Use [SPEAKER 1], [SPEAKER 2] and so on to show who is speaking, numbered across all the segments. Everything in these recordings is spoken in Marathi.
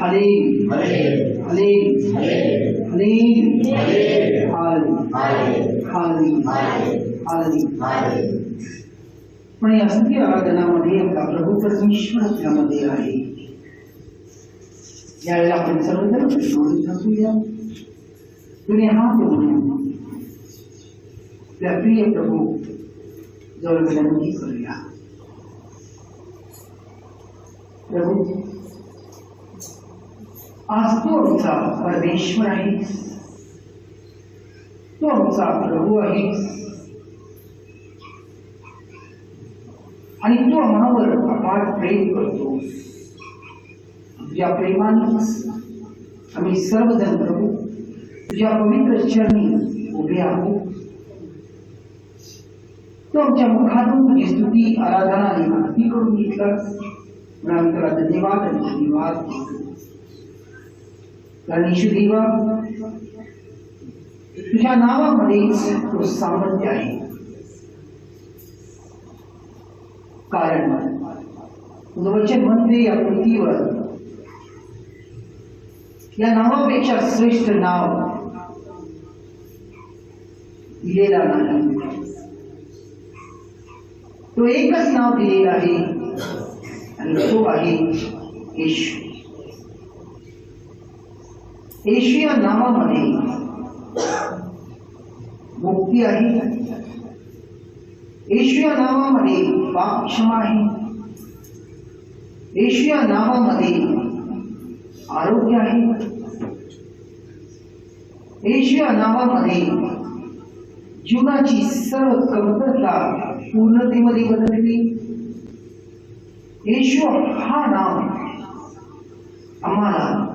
[SPEAKER 1] Hallelujah hallelujah hallelujah hallelujah. पण या सगळी आराधनामध्ये आपला प्रभू परमेश्वर आपल्यामध्ये आहे। यावेळेला आपण सर्वजण जोडून बसूया, तुम्ही हात जोडून आपल्या प्रिय प्रभू जवळ विनंती करूया। प्रभू, आज तो आमचा परमेश्वर आहे, तो आमचा प्रभू आहे आणि तो आम्हावर अपार प्रेम करतो। तुझ्या प्रेमानेच आम्ही सर्वजण प्रभू तुझ्या पवित्र चरणी उभे आहोत। तो आमच्या मुखातून तुझी स्तुती आराधना आणि भक्ती करून घेतलास, आम्ही तुला धन्यवाद आणि धन्यवाद देतो। कारण येशू देवा, तुझ्या नावामध्येच तो सामर्थ्य आहे। कारण तुझं वचन म्हणते या पृथ्वीवर या नावापेक्षा श्रेष्ठ नाव दिलेला नाही। तो एकच नाव दिलेला आहे आणि तो आहे येशू। येशू या नावामध्ये मुक्ती आहे, येशू या नावामध्ये पाप क्षमा आहे, येशू या नावामध्ये आरोग्य आहे, येशू या नावामध्ये जीवनाची सर्व कमतरता पूर्णतेमध्ये बदलली। येशू हा नाव आम्हाला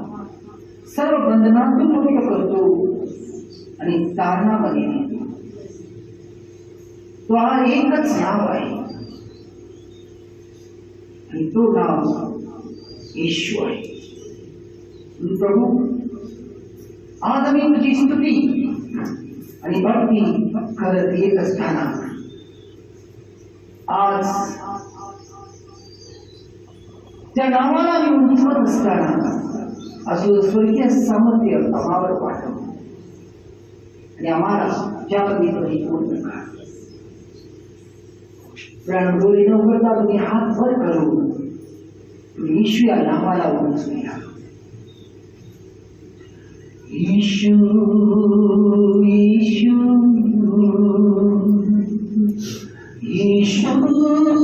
[SPEAKER 1] सर्व बंधनातून मुक्त करतो आणि तारणामध्ये नेतो। तो हा एकच नाव आहे आणि तो नाव येशू आहे। प्रभू, आज आम्ही तुझी स्तुती आणि भक्ती करत येत असताना, आज त्या नावाला आम्ही उंचवत असताना असं स्वर्गीय सामर्थ्य आम्हावर पाठव आणि आम्हाला ज्यामध्ये परिपूर्ण करा। प्राण डोळे न उघडता तुम्ही हात वर करून येशू या नावाला उंचवूया। येशू येशू येशू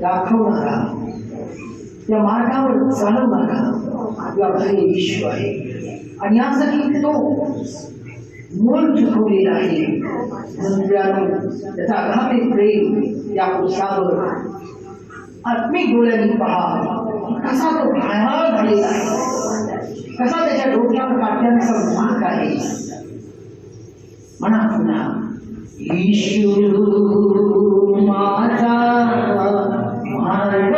[SPEAKER 1] दाखवणारा, त्या मार्गावर चालवणारा आपल्याकडे येशू आहे आणि यासाठी तो मोल चुकवलेला आहे। त्याचा अघाती प्रेम या पुरुषावर आत्मिक डोळ्यांनी पहा कसा तो भयानक झालेला आहे, कसा त्याच्या डोक्यावर काट्यांचा मार्ग आहे. म्हणा पुन्हा ईशू माझा मार्ग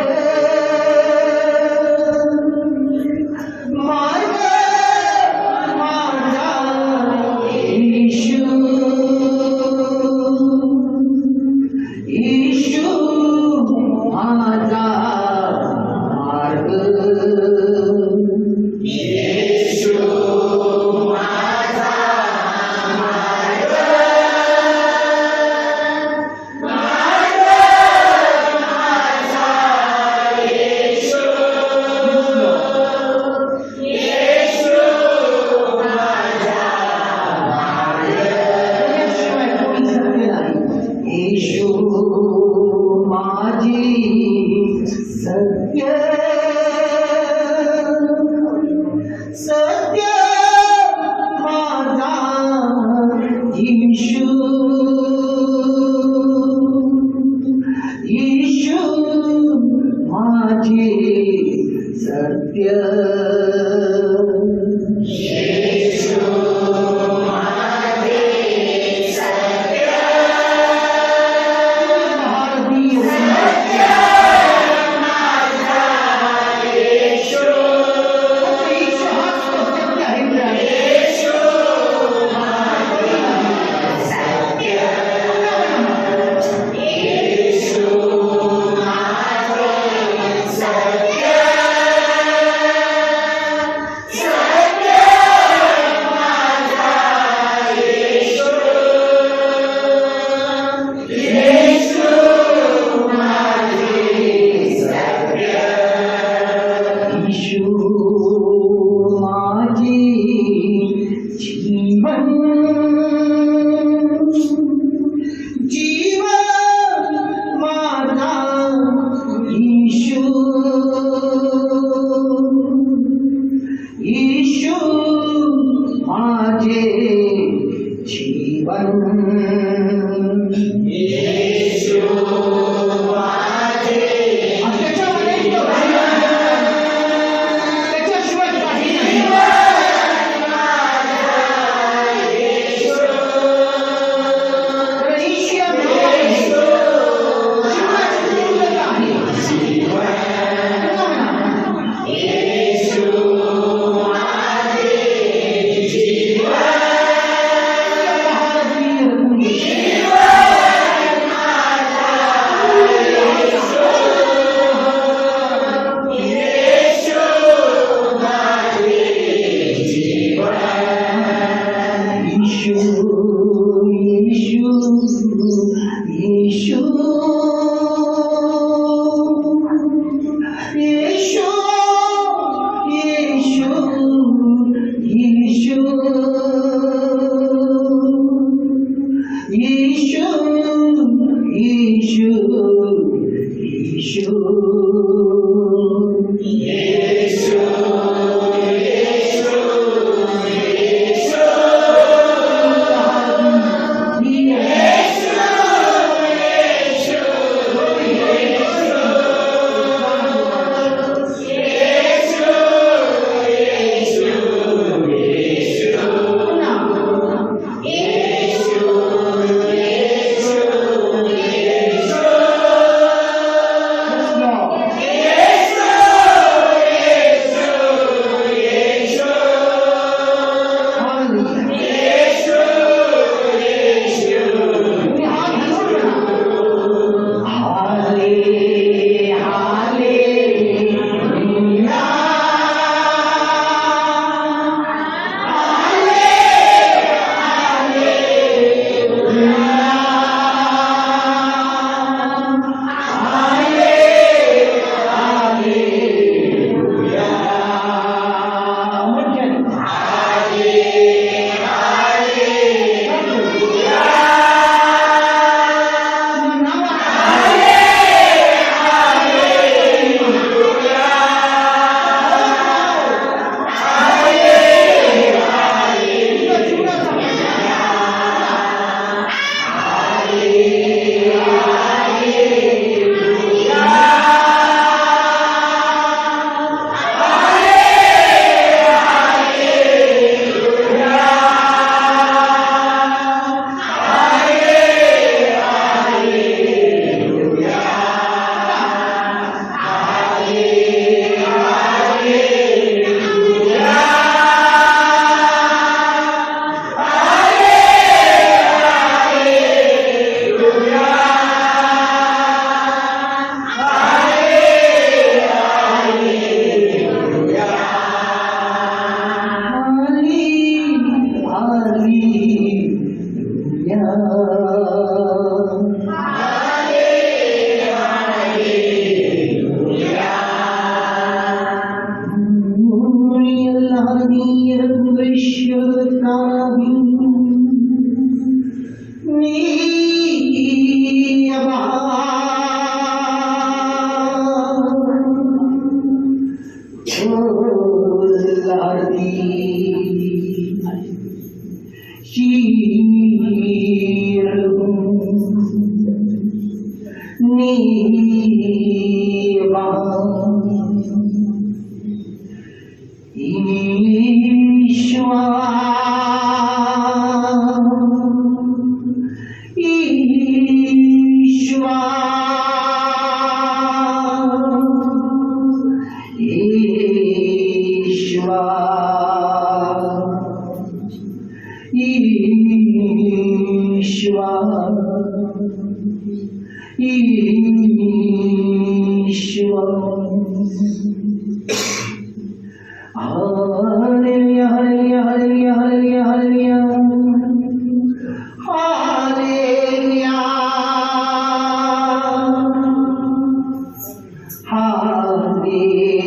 [SPEAKER 1] Hallelujah, hallelujah, hallelujah, hallelujah, hallelujah.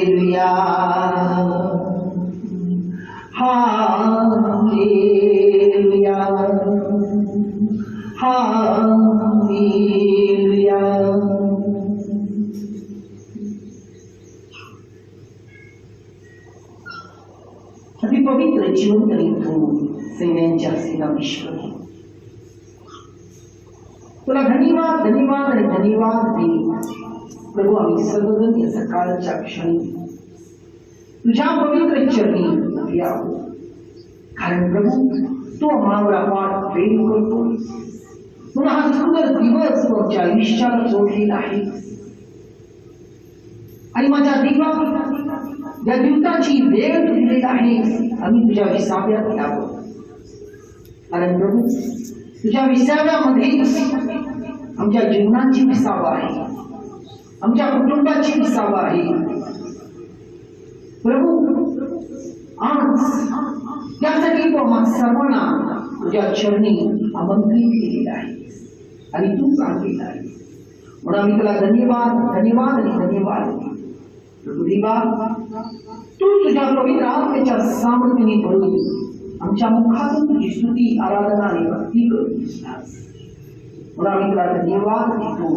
[SPEAKER 1] Hallelujah. Hallelujah. Hallelujah. अति पवित्र जीवन करीतो सैन्यांच्या सेनाधीश्वर तुला धन्यवाद धन्यवाद आणि धन्यवाद दे प्रभू. आम्ही सर्वजण या सकाळच्या क्षणी तुझ्या पवित्र चरणी उभे आहोत, कारण प्रभू तू आम्हावर अपार प्रेम करतो. तुला हा सुंदर दिवस तू आमच्या आयुष्याला जोडलेला आहे आणि माझ्या देवा या दिवसाची वेळ तुझलेला आहे. आम्ही तुझ्या विसाव्यात यावं, कारण प्रभू तुझ्या विसाव्यामध्ये आमच्या जीवनाची विसावा आहे, आमच्या कुटुंबाची विसावा आहे. प्रभू आज त्यासाठी तू आम्हा सर्वांना तुझ्या चरणी आमंत्रित केलेला आहे आणि तू सांगितलं आहे, म्हणून आम्ही तुला धन्यवाद धन्यवाद आणि धन्यवाद. देवा तू तुझ्या पवित्र आत्म्याच्या सामर्थ्याने भरून आमच्या मुखातून तुझी स्तुती आराधना आणि भक्ती करू इच्छितास, म्हणून आम्ही तुला धन्यवाद देतो.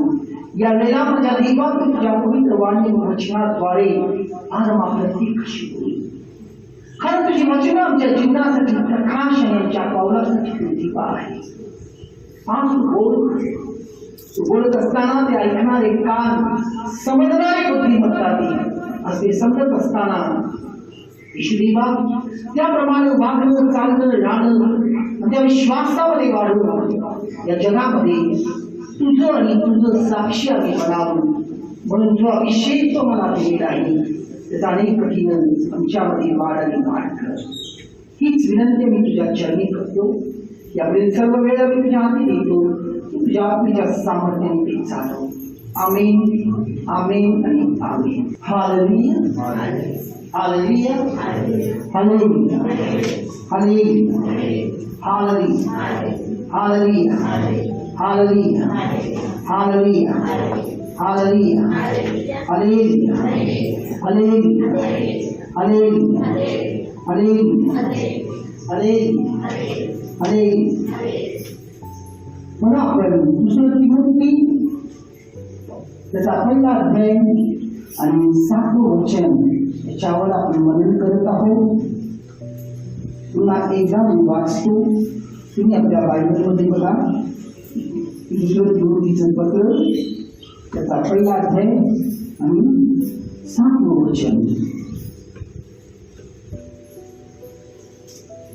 [SPEAKER 1] या वेळेला माझ्या देवा तू तुझ्या पवित्र वाणी वचनाद्वारे आज आम्हाला कशी होईल, कारण तुझी वचनं आमच्या जीवनासाठी प्रकाश आणि आमच्या पावलासाठी दिवा आहे. आज तू बोलत असताना ते ऐकणारे कान, समजणारे बुद्धिमत्ता दे. असे समजत असताना ईश्वरीवा त्याप्रमाणे वागणं चालणं राहणं त्या विश्वासामध्ये वाढवून या जगामध्ये तुझं आणि तुझं साक्षी आम्ही बनावं, म्हणून जो अभिषेक तो मला दिलेला आहे त्याचा अनेक कठीण आमच्यामध्ये वाढ आणि वाढ कर. हीच विनंती मी तुझ्या चरणी करतो. यापुढील सर्व वेळा मी तुझ्या हाती देतो, तुझ्या आत्म्याच्या सामर्थ्याने ते चालव. आमेन आमेन आणि आमेन. हालेलुया हालेलुया हालेलुया हालेलुया हालेलुया हालेलुया हालेलुया हालेलुया हालेलुया हालेलुया हालेलुया हालेलुया हालेलुया. म्हणून आपण दुसरं तिमोथी त्याचा पहिला अध्याय आणि 7वं वचन याच्यावर आपण मनन करत आहोत. पुन्हा एकदा मी वाचतो, तुम्ही आपल्या बायबलमध्ये बघा. दुसरं तिमोथीचं पत्र त्याचा पहिला अध्याय आणि 7वं वचन.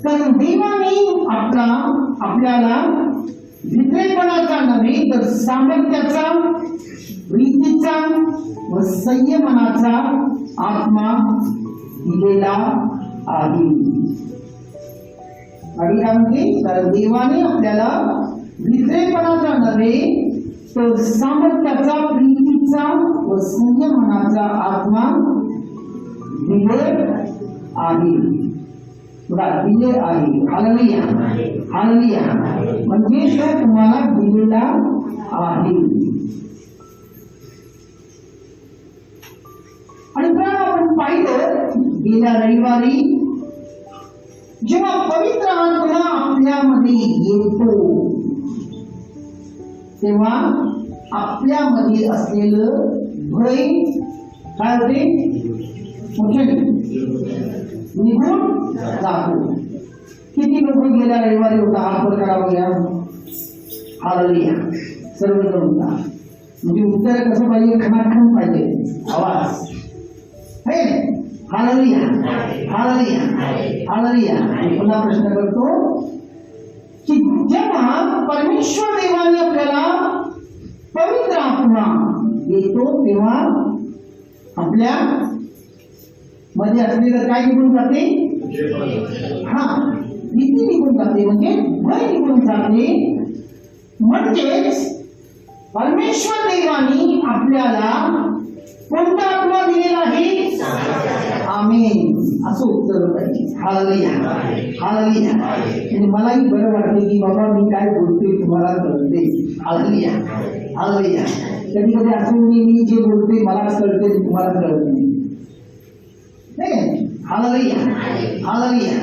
[SPEAKER 1] तर देवाने आपल्याला भित्रेपणाचा नव्हे तर सामर्थ्याचा, प्रीतीचा व संयमनाचा आत्मा दिलेला आहे. आणि म्हणजे तर देवाने आपल्याला भित्रेपणाचा नव्हे तर सामर्थ्याचा, प्रीतीचा व संयमनाचा आत्मा दिले आहे. दिले आहे. हालेलुया हालेलुया म्हणजे तो तुम्हाला दिलेला आहे. आणि तर आपण पाहिलं गेल्या रविवारी जेव्हा पवित्र आत्मा आपल्यामध्ये येतो तेव्हा आपल्यामध्ये असलेलं भय काय होते निघून जातो. किती लोक गेल्या रविवारी होता हात वर करावा घ्या. हालेलुया सर्वजण होता. म्हणजे उत्तर कसं पाहिजे, खणाखण पाहिजे आवाज. हालेलुया हालेलुया हालेलुया. पुन्हा प्रश्न करतो की जेव्हा परमेश्वर देवाने आपल्याला पवित्र आत्मा देतो तेव्हा आपल्या मध्ये असलेलं काय निघून जाते? भीती निघून जाते, म्हणजे भय निघून जाते. म्हणजेच परमेश्वर देवानी आपल्याला कोणता आत्मा दिलेला आहे? आमेन. असं उत्तर पाहिजे. Hallelujah hallelujah. म्हणजे मलाही बरं वाटते की बाबा मी काय बोलतोय तुम्हाला कळते. Hallelujah hallelujah. कधी कधी असं मी जे बोलते मलाच कळते, तुम्हाला कळत नाही. Hallelujah hallelujah.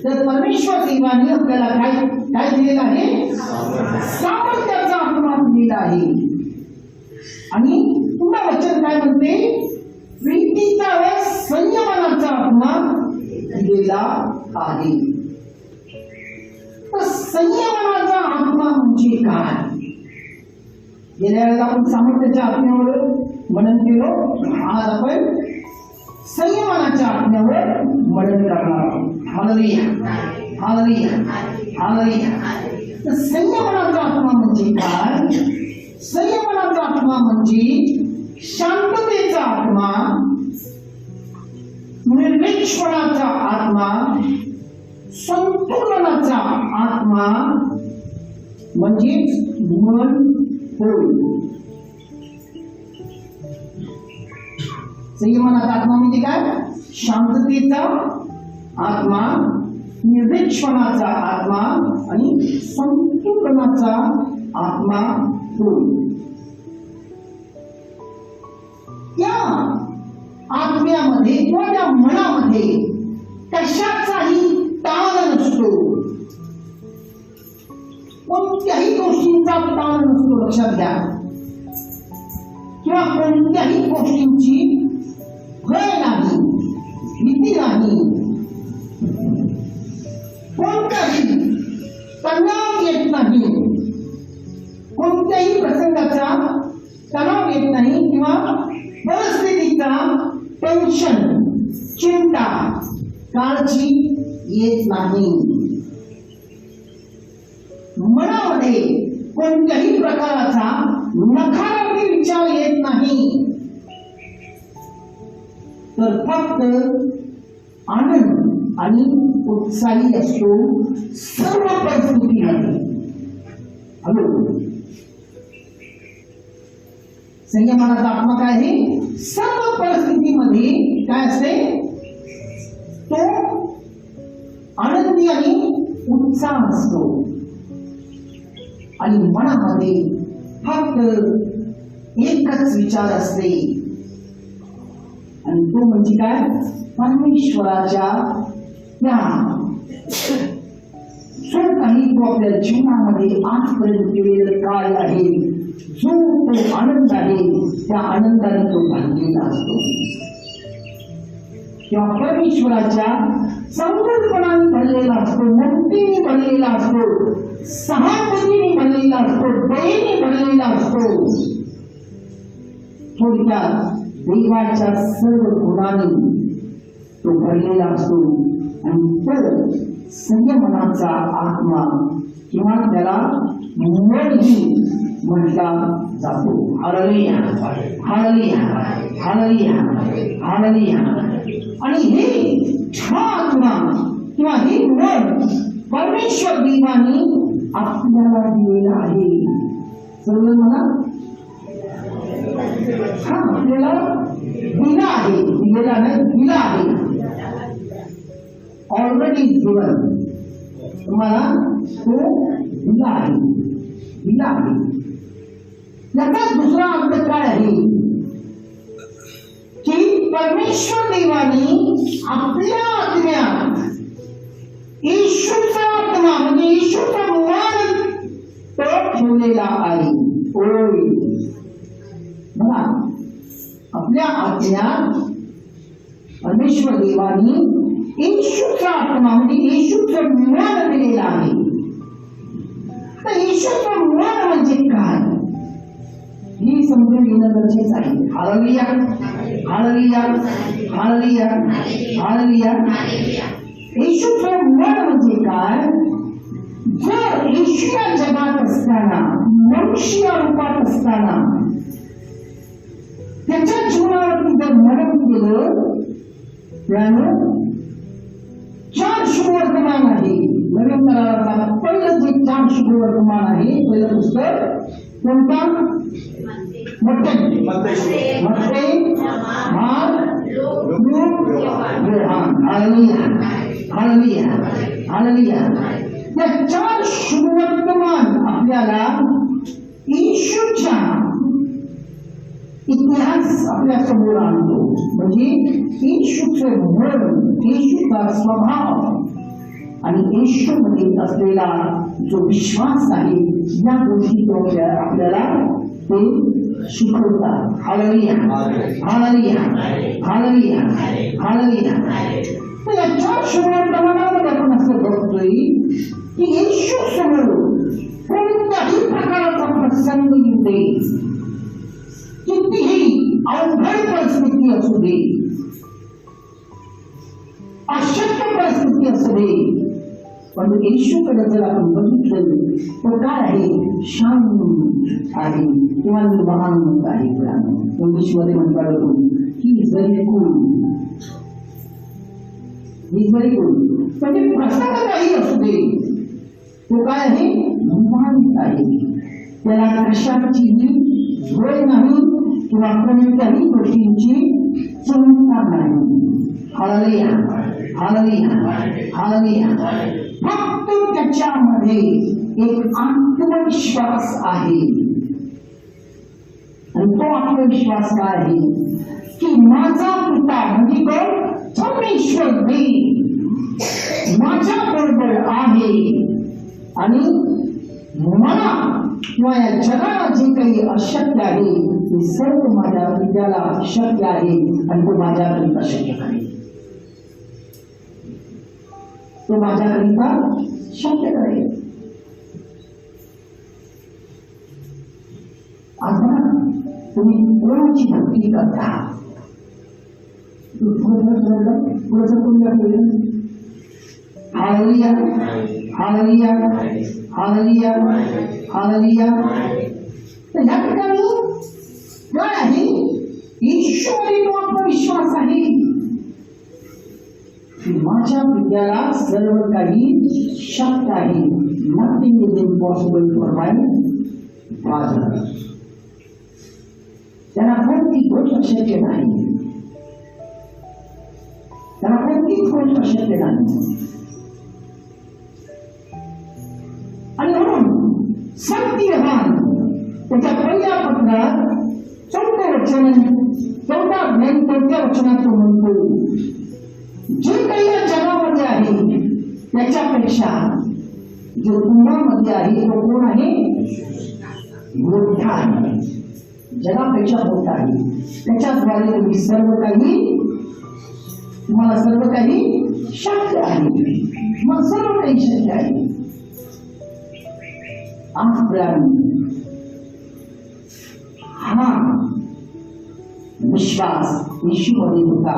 [SPEAKER 1] तर परमेश्वर देवाने आपल्याला काय काय दिलेलं आहे? सामर्थ्याचा आत्मा दिलेला आहे. आणि पुन्हा वचन काय म्हणते? प्रीतीचा व संयमनाचा आत्मा दिलेला आहे. तर संयमनाचा आत्मा म्हणजे काय? गेल्या वेळेला आपण सामर्थ्याच्या आत्म्यावर मनन केलो. आज आपण संयमनाच्या आत्म्यावर मनन करणार आहोत. हालेलुया हालेलुया हालेलुया. तर संयमनाचा आत्मा म्हणजे काय? संयमनाचा आत्मा म्हणजे शांततेचा आत्मा, निर्विक्षपणाचा आत्मा, संतुलनाचा आत्मा म्हणजे मन होय. संयमनाचा आत्मा म्हणजे काय? शांततेचा आत्मा, निर्विक्षपणाचा आत्मा आणि संतुलनाचा आत्मा होय. त्या आत्म्यामध्ये किंवा त्या मनामध्ये कशाचाही ताण नसतो, कोणत्याही गोष्टींचा ताण नसतो. लक्षात घ्या. किंवा कोणत्याही गोष्टींची भय नाही, भीती नाही, कोणताही तणाव येत नाही, कोणत्याही प्रसंगाचा तणाव येत नाही किंवा परिस्थितीचा टेन्शन, चिंता, काळजी येत नाही. मनामध्ये कोणत्याही प्रकारचा नकारात्मक विचार येत नाही, तर फक्त आनंद आणि उत्साही असतो सर्व परिस्थितीमध्ये. हॅलो. संयमनाचा आत्मा काय आहे? सर्व परिस्थितीमध्ये काय असते? तो आनंदी आणि उत्साह असतो. आणि मनामध्ये फक्त एकच विचार असते, आणि तो म्हणजे काय? परमेश्वराच्या त्या जो काही तो आपल्या जीवनामध्ये आजपर्यंत केलेलं काय आहे, जो तो आनंद आहे, त्या आनंदाने तो भरलेला असतो. किंवा परमेश्वराच्या संकल्पनाने भरलेला असतो, मुक्तीने भरलेला असतो, सहानुभूतीने भरलेला असतो, दयेने भरलेला असतो. थोडक्यात देवाच्या सर्व गुणांनी तो भरलेला असतो. आणि तो संयमनाचा आत्मा किंवा त्याला मनही म्हटला जातो. हालेलुया हालेलुया हालेलुया हालेलुया. आणि हे आत्मा किंवा हे मन परमेश्वर देवाने आपल्याला दिलेलं आहे. समजलं मला? आपल्याला दिला आहे, दिलेला नाही, दिला आहे. ऑलरेडी गिवन, तुम्हाला तो दिला आहे, दिला आहे. याचा दुसरा अर्थ काय आहे की परमेश्वर देवाने आपल्या आत्म्यात येशूचा आत्मा म्हणजे येशूचा मन तो ठेवलेला आहे. होय, बघा, आपल्या आत्म्यात परमेश्वर देवाने येशूचा आत्मा म्हणजे येशूचं मन दिलेलं आहे. तर येशूचं मन म्हणजे काय हे समजून घेणं गरजेचं आहे. हालेलुया हालेलुया हालेलुया हालेलुया. येशूचं मन म्हणजे काय? जर येशू या जगात असताना, मनुष्य रूपात असताना त्याच्या जीवनावरती जर मनन केलं, त्यानं 4 शुभवर्तमान आहे. नवीन कराराचा पहिलं जे 4 शुभवर्तमान आहे, पहिलं पुस्तक कोणता? मत्तई, मार्क, लूक, योहान. हालेलुया हालेलुया हालेलुया. या 4 शुभवर्तमान आपल्याला येशूच्या इतिहास आपल्या समोर आणतो. म्हणजे येशूचे मन, येशूचा स्वभाव आणि येशूमध्ये असलेला जो विश्वास आहे, या गोष्टी आपल्याला ते शिकवतात. हालेलुया हालेलुया हालेलुया हालेलुया. तर या 4 शुभवर्तमानामध्ये आपण असं बघतोय की येशू समोर कोणत्याही प्रकारचा प्रसंग येऊ दे, कितीही अवघड परिस्थिती असू दे, अशक्य परिस्थिती असू दे, पण येशूकडे जर आपण बघितलं तर काय आहे? शांत आहे किंवा निर्वाहानंद आहे. इंग्लिश मध्ये म्हणतात he is very cool, he is very cool. म्हणजे प्रसंग काही असू दे, तो काय आहे? निवांत आहे. त्याला कशाचीही भय नाही किंवा कोणत्याही गोष्टींची चिंता नाही. हालेलुया हालेलुया हालेलुया. फक्त त्याच्यामध्ये एक आत्मविश्वास आहे, आणि तो आत्मविश्वास काय आहे? की माझा पिता म्हणजे कोण? परमेश्वर देव माझ्या बरोबर आहे, आणि मला किंवा या जगाला जे काही अशक्य आहे ते सर्व माझ्या पित्याला शक्य आहे, आणि तो माझ्याकरिता शक्य आहे. तो माझ्याकरिता शक्य करेल. आता तुम्ही कोणाची भक्ती करता? हालेलुया हालेलुया हालेलुया हालेलुया. तर या ठिकाणी काय आहे? ईश्वरी तो आत्मविश्वास आहे की माझ्या पित्याला सर्व काही शक्य आहे. Nothing is impossible for my father. त्यांना कोणती गोष्ट शक्य नाही, त्यांना कोणतीच गोष्ट शक्य नाही. आणि म्हणून संत योहान त्याच्या पहिल्या पत्रात 14 वचन 14 अध्याय 4 वचनात तो म्हणतो, जे काही या जगामध्ये आहे त्याच्यापेक्षा जो तुम्हामध्ये आहे तो कोण आहे? मोठा आहे, जगापेक्षा मोठा आहे. त्याच्याद्वारे तुम्ही सर्व काही, तुम्हाला सर्व काही शक्य आहे. मग सर्व काही शक्य आहे. हा विश्वास येशूमध्ये होता.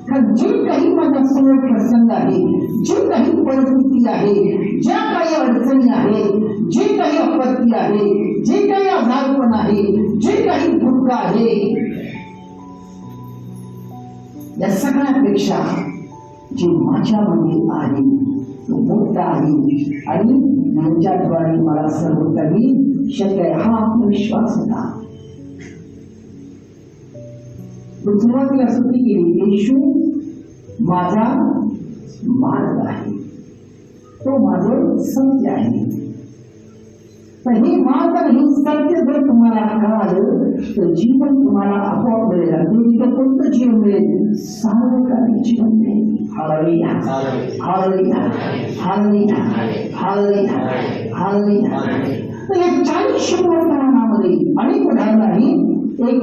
[SPEAKER 1] कारण जे काही माझ्या समोर प्रसंग आहे, जे काही परिस्थिती आहे, ज्या काही अडचणी आहे, जे काही आपत्ती आहे, जे काही आजारपण आहे, जे काही दुःख आहे, या सगळ्यापेक्षा जे माझ्यामध्ये आहे तो मोठा आहे, आणि माझ्याद्वारे मला सर्व काही शक्य आहे. हा आत्मविश्वास होता. सुरुवातीला स्तुती केली, येशू माझा मार्ग आहे, तो माझं सत्य आहे. पण हे मार्ग आणि हे सत्य जर तुम्हाला कळालं तर जीवन तुम्हाला आपोआप मिळेल. तुमचं कोणतं जीवन मिळेल? सार्वकालिक जीवन मिळेल. हालेलुया हालेलुया हालेलुया हालेलुया हालेलुया. तर या 40 शुभवर्तमानामध्ये अनेक उदाहरण आहे. एक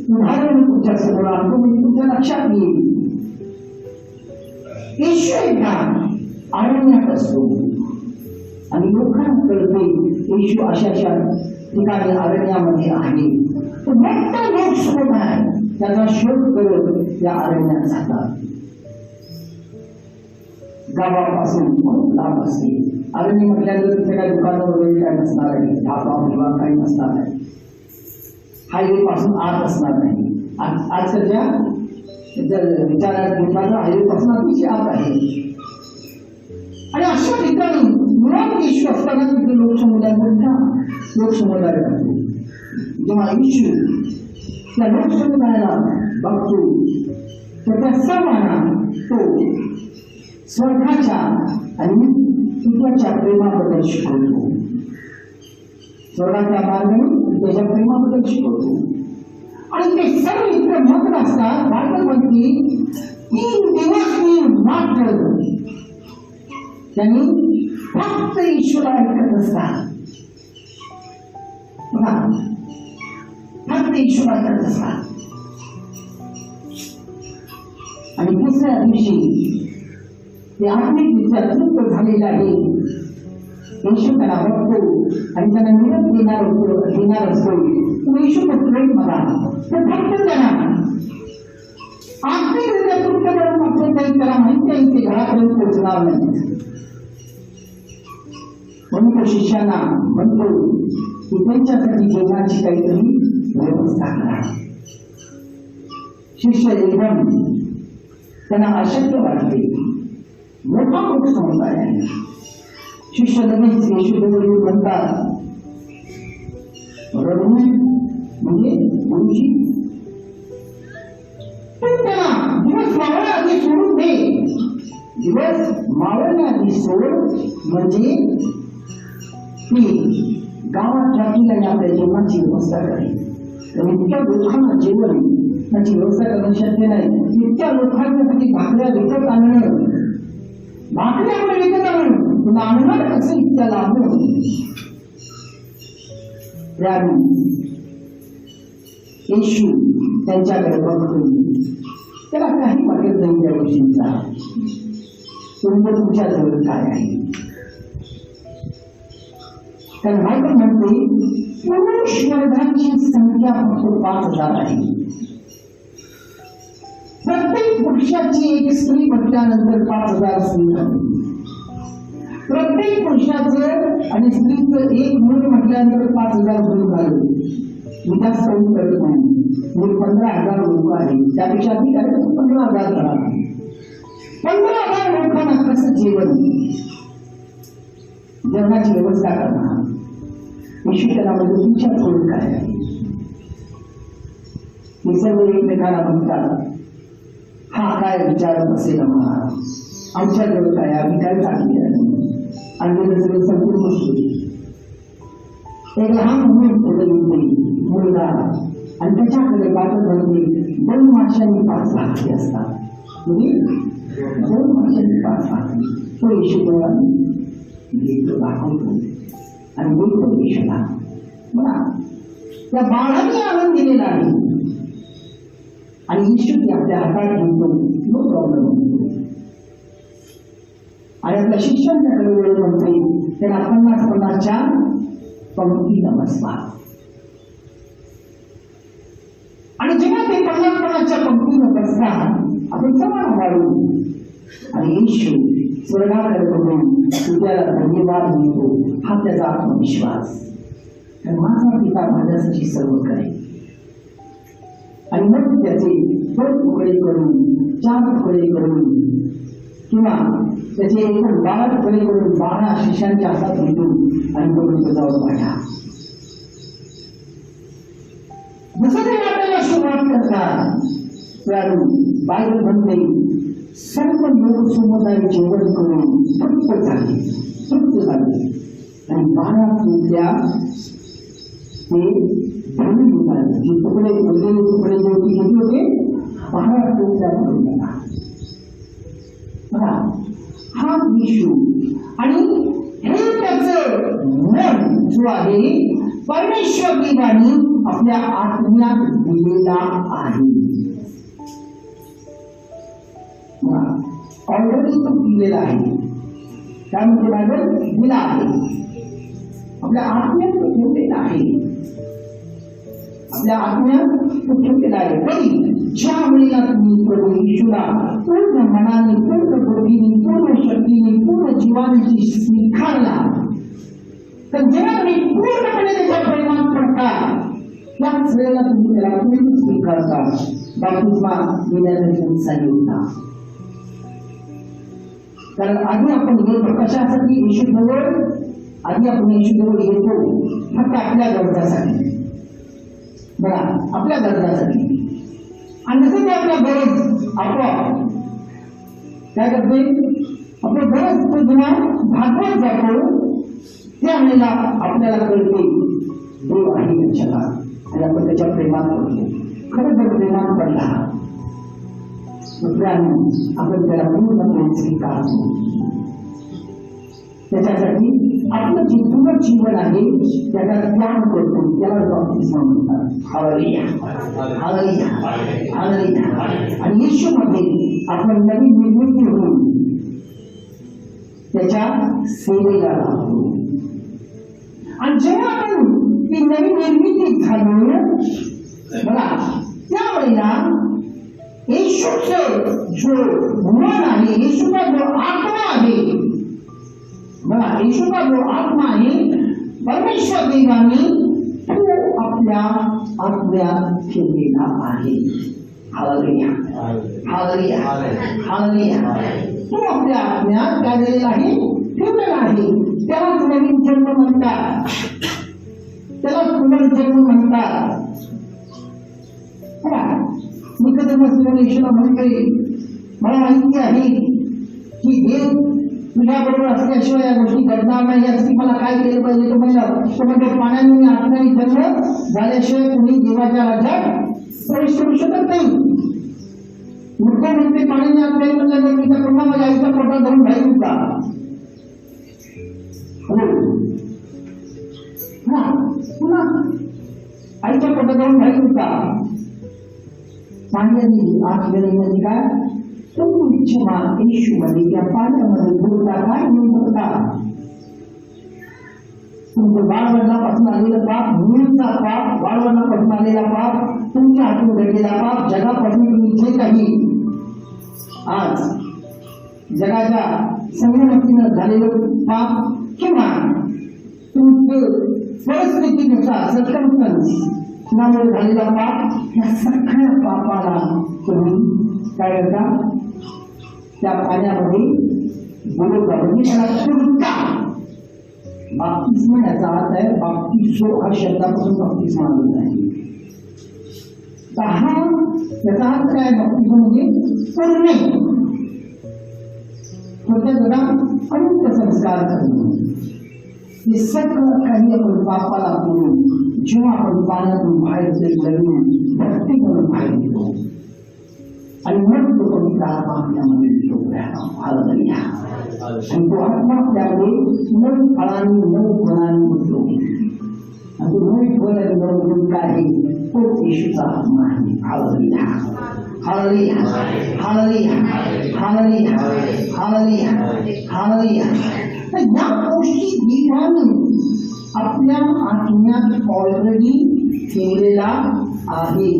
[SPEAKER 1] उदाहरण तुमच्या समोर आणतो, म्हणजे तुमच्या लक्षात येईल. येशू एकदा अरण्यात असतो आणि लोकांना कळते येशू अशाच्या ठिकाणी अरण्यामध्ये आहे. तो मोठा लोकसमुदाय त्याचा शोध करत त्या अरण्यात जातात. गावापासून खूप लांब असते. अरण्य म्हटल्यानंतर तिथे काही दुकानं वगैरे काय नसणार आहे, ढाबा किंवा काही नसणार आहे, हायवे पासून आत असणार नाही. आजच्या विचारात घेतला हायवे पासून अतिशय आत आहे. आणि अशा ठिकाणी मुळात येशू असताना तिथे लोकसमुदाय राहतो. जेव्हा येशू त्या लोकसमुदायाला बघतो तर त्या सर्वांना तो स्वर्गाच्या आणि पित्याच्या प्रेमाबद्दल शिकवतो. स्वर्गाच्या मार्गाने त्याच्या प्रेमाबद्दल शिकवतो. आणि ते सर्व इतकं मग्न असतात. बायबल म्हणते 3 दिवस मी मात्र त्यांनी फक्त ईश्वरा ऐकत असतात. बघा, फक्त ईश्वरा ऐकत असतात. आणि तिसऱ्या दिवशी ते आत्मिकरित्या तृप्त झालेले आहे. येशू त्यांना बघतो आणि त्यांना निरोप देणार असतो. तुम्ही येशू प्रेम बघा, ते फक्त त्यांना आत्मिकरित्या तृप्त करून आपण काही त्याला माहिती आहे ते घरापर्यंत पोहोचणार नाही. म्हणून तो शिष्यांना म्हणतो की त्यांच्यासाठी जेवणाची काहीतरी व्यवस्था करा. शिष्य एकदम त्यांना अशक्य वाटते. मोठा लोक समुदाय आहे. शिष्य लगेच येशूजवळ म्हणतात, रघुजी म्हणजे गुरुजी, पण त्यांना दिवस मावळण्याआधी सोडून दे. दिवस मावळण्याआधी सोड म्हणजे ती गावात राखील आणि आपल्या जेवणाची व्यवस्था करेल. आणि इतक्या लोकांना जेवण त्याची व्यवस्था करणं शक्य नाही. इतक्या लोकांसाठी भाकऱ्या विकत आणणं, भाकऱ्या आपण विकत आणणं तुला आणणार कसं इतक्या लांबून. येशू त्यांच्याकडे बघतो. त्याला काही वाटत नाही त्या गोष्टींचा. तुमच्या जवळ काय आहे. कारण बायबल म्हणते पुरुष वर्गाची संख्या फक्त 5000 आहे. प्रत्येक पुरुषाची एक स्त्री म्हटल्यानंतर 5000 स्त्री झाली. प्रत्येक पुरुषाचं आणि स्त्रीचं एक मूल म्हटल्यानंतर 5000 मूल झालं. विकास करून करत नाही. 15,000 लोक आहेत. त्यापेक्षा अधिक आहे तर 15,000 करा. 15,000 लोकांना कसं जेवणाची व्यवस्था करणार. विश्वनामध्ये तुमच्या सोडून काय आहे. हे सर्व एकमेकाला म्हणतात, हा काय विचारत असेल आमच्याकडे काय, आम्ही काय टाकले आणि सगळं संपूर्ण गोष्टी. एक लहान मुलगा आणि त्याच्याकडे बाजू बनते 2 माशांनी 5 भाकरी असतात. म्हणजे 2 माशांनी 5 भाकरी. तो येशू दाखवतो आणि बोलतो येशूला. बघा, त्या बाळाने आनंद दिलेला आहे आणि येशू ते आपल्या हातात घेतो. No problem. आणि आपल्या शिष्यांच्याकडे वेळ म्हणते त्याला 50-50च्या पंक्तीला बसवा. आणि जेव्हा ते 50-50च्या पंक्तीला बसतात आपण समान वाढू आणि येशू स्वर्गाकडे बघून तुझ्याला धन्यवाद देतो. हा त्याचा आत्मविश्वास. माझा पिता माझ्यासाठी सर्व करेल. आणि मग त्याचे 2 तुकडे करून 4 तुकडे करून किंवा त्याचे एकूण 12 तुकडे करून 12 शिष्यांच्या हातात भेटून आणि तो जाऊन वाढा. जसं ते वाटायला सुरुवात करतात त्यावेळी बायबल म्हणते सर्व लोक समुदाय जेवण करून तृप्त झाले. आणि 12 तुकड्या ते भरून निघाले. जे तुकडे उरलेले तुकडे जे घेतले होते 12 तुकड्या भरून गेला. हा येशू आणि हे त्याचं मन जो आहे परमेश्वरी वाणी आपल्या आत्म्यात दिलेला आहे. ऑलरेडी तो दिलेला आहे. त्यामध्ये बायबल दिला आहे. आपल्या आत्म्यात तो ठेवलेला आहे. आपल्या आत्म्यात तो ठेवलेला आहे. कधी ज्या वेळेला तुम्ही प्रभू येशूला पूर्ण मनाने, पूर्ण बुद्धीने, पूर्ण शक्तीने, पूर्ण जीवाने स्वीकारला, तर जेव्हा तुम्ही पूर्णपणे त्याच्या प्रेमात पडता, त्याच वेळेला तुम्ही त्याला पूर्ण स्वीकारता. बाप्तिस्मा घेण्यासाठी सांगितला. कारण आधी आपण येतो कशासाठी? येशूजवळ आधी आपण येशूजवळ येतो फक्त आपल्या गरजासाठी. बघा, आपल्या गरजासाठी. आणि जसं ते आपल्या गरज आपोआप काय करते, आपल्या गरज तो जेव्हा भागवत जातो त्यावेळेला आपल्याला कळते देव आहे त्याच्याला, आणि आपण त्याच्या प्रेमात पडतो. खरं जर प्रेमात पडला आपण त्याला पूर्णपणे स्वीकारतो. त्याच्यासाठी आपलं जे पूर्ण जीवन आहे त्याला त्याग करतो, त्याला बाप्तिस्मा म्हणतात. हालेलुया, हालेलुया, हालेलुया. आणि येशूमध्ये आपण नवीन निर्मिती होऊन त्याच्या सेवेला लागतो. आणि जेव्हा आपण ती नवीन निर्मिती झाली बघा, त्यावेळेला येशूचं जो मन आहे, येशूचा जो आत्मा आहे बघा, येशूचा जो आत्मा आहे परमेश्वर देवाने तो आपल्या आत्म्यात ठेवलेला आहे. हालेलुया, हालेलुया, हालेलुया. तो आपल्या आत्म्यात काय दिलेला आहे? ठेवलेला आहे. त्याला नवीन जन्म म्हणतात, त्याला पुनर्जन्म म्हणतात. मी कधी येशूला म्हणते, मला माहिती आहे की देव तुझ्याबरोबर असल्याशिवाय या गोष्टी घडणार नाही, यासाठी मला काय केलं पाहिजे? तो म्हणजे पाण्याने मी आत्म्याने जन्म झाल्याशिवाय तुम्ही देवाच्या राज्यात प्रवेश करू शकत नाही. मुद्दा म्हणते पाण्याने आत्म्याने म्हणलं मी तर पुन्हा माझ्या आईच्या पोटात धरून राहील होता. पुन्हा आईच्या पोटात धरून राहील होता. पाण्याने आत्म्याने काय क्षमा येशूमध्ये त्या पाण्यामध्ये बोलता काय म्हणता, तुमचं बाळवडलापासून आलेलं पाप, मूळचा पाप, बाळवडलापासून आलेला पाप, तुमच्या हातून घडलेला पाप, जगापासून तुम्ही जे काही आज जगाच्या संगणकीनं झालेलं पाप किंवा तुमचं परिस्थितीनुसार सर्कमस्टन्स त्यामुळे झालेला पाप, या सगळ्या पापाला तुम्ही काय करता? त्या पाण्यामध्ये बोलवता, म्हणजे त्याला सोडता. बाप्तिस्मा याचा अर्थ आहे, बाप्तिसो हा शब्दापासून बाप्तिस्मा आलेला आहे. याचा अर्थ काय? बाप्तिस्मा म्हणजे सोडणे, छोट्या जगात अनेक संस्कार करणे. हे सगळं काही आपण पापाला करून जेव्हा आपण पाण्यातून बाहेर नवीन भक्ती करून बाहेर येतो आणि मग तो पवित्र आत्मा आपल्यामध्ये हालेलुया. आणि तो आत्मा आपल्यामध्ये नऊ फळांनी, नऊ गुणांनी होतो. आणि तो नऊ फळ आणि नऊ गुण काय आहे? तो येशूचा आत्मा आहे. हालेलुया, हालेलुया, हालेलुया, हालेलुया, हालेलुया, हालेलुया. तर या गोष्टी देवाने आपल्या आत्म्यात ऑलरेडी ठेवलेला आहे,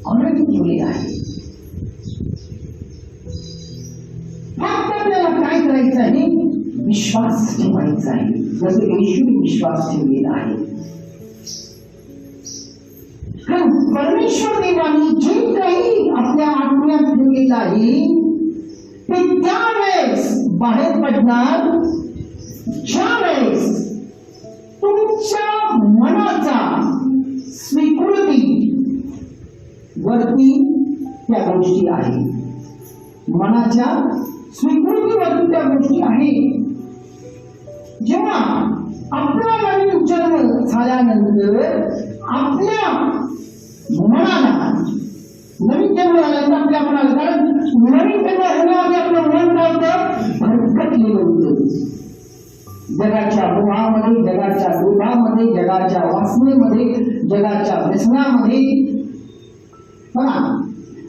[SPEAKER 1] ऑलरेडी ठेवलेला आहे. फक्त आपल्याला काय करायचं आहे? विश्वास ठेवायचा आहे, जसं येशूने विश्वास ठेवलेला आहे. कारण परमेश्वर देवाने जे काही आपल्या आत्म्यात ठेवलेलं आहे ते त्यावेळेस बाहेर पडणार ज्यावेळेस तुमच्या मनाचा स्वीकृती वरती त्या गोष्टी आहे. मनाच्या स्वीकृतीवरती त्या गोष्टी आहे. जेव्हा आपला नवीन जन्म झाल्यानंतर आपल्या मनाला नवीन जन्म झाल्यानंतर आपल्या मनाला, कारण नवीन जन्म होण्याआधी आपलं मन काय होतं? भरकटलेलं होतं. जगाच्या मोहामध्ये, जगाच्या लोभामध्ये, जगाच्या वासनेमध्ये, जगाच्या व्यसनामध्ये,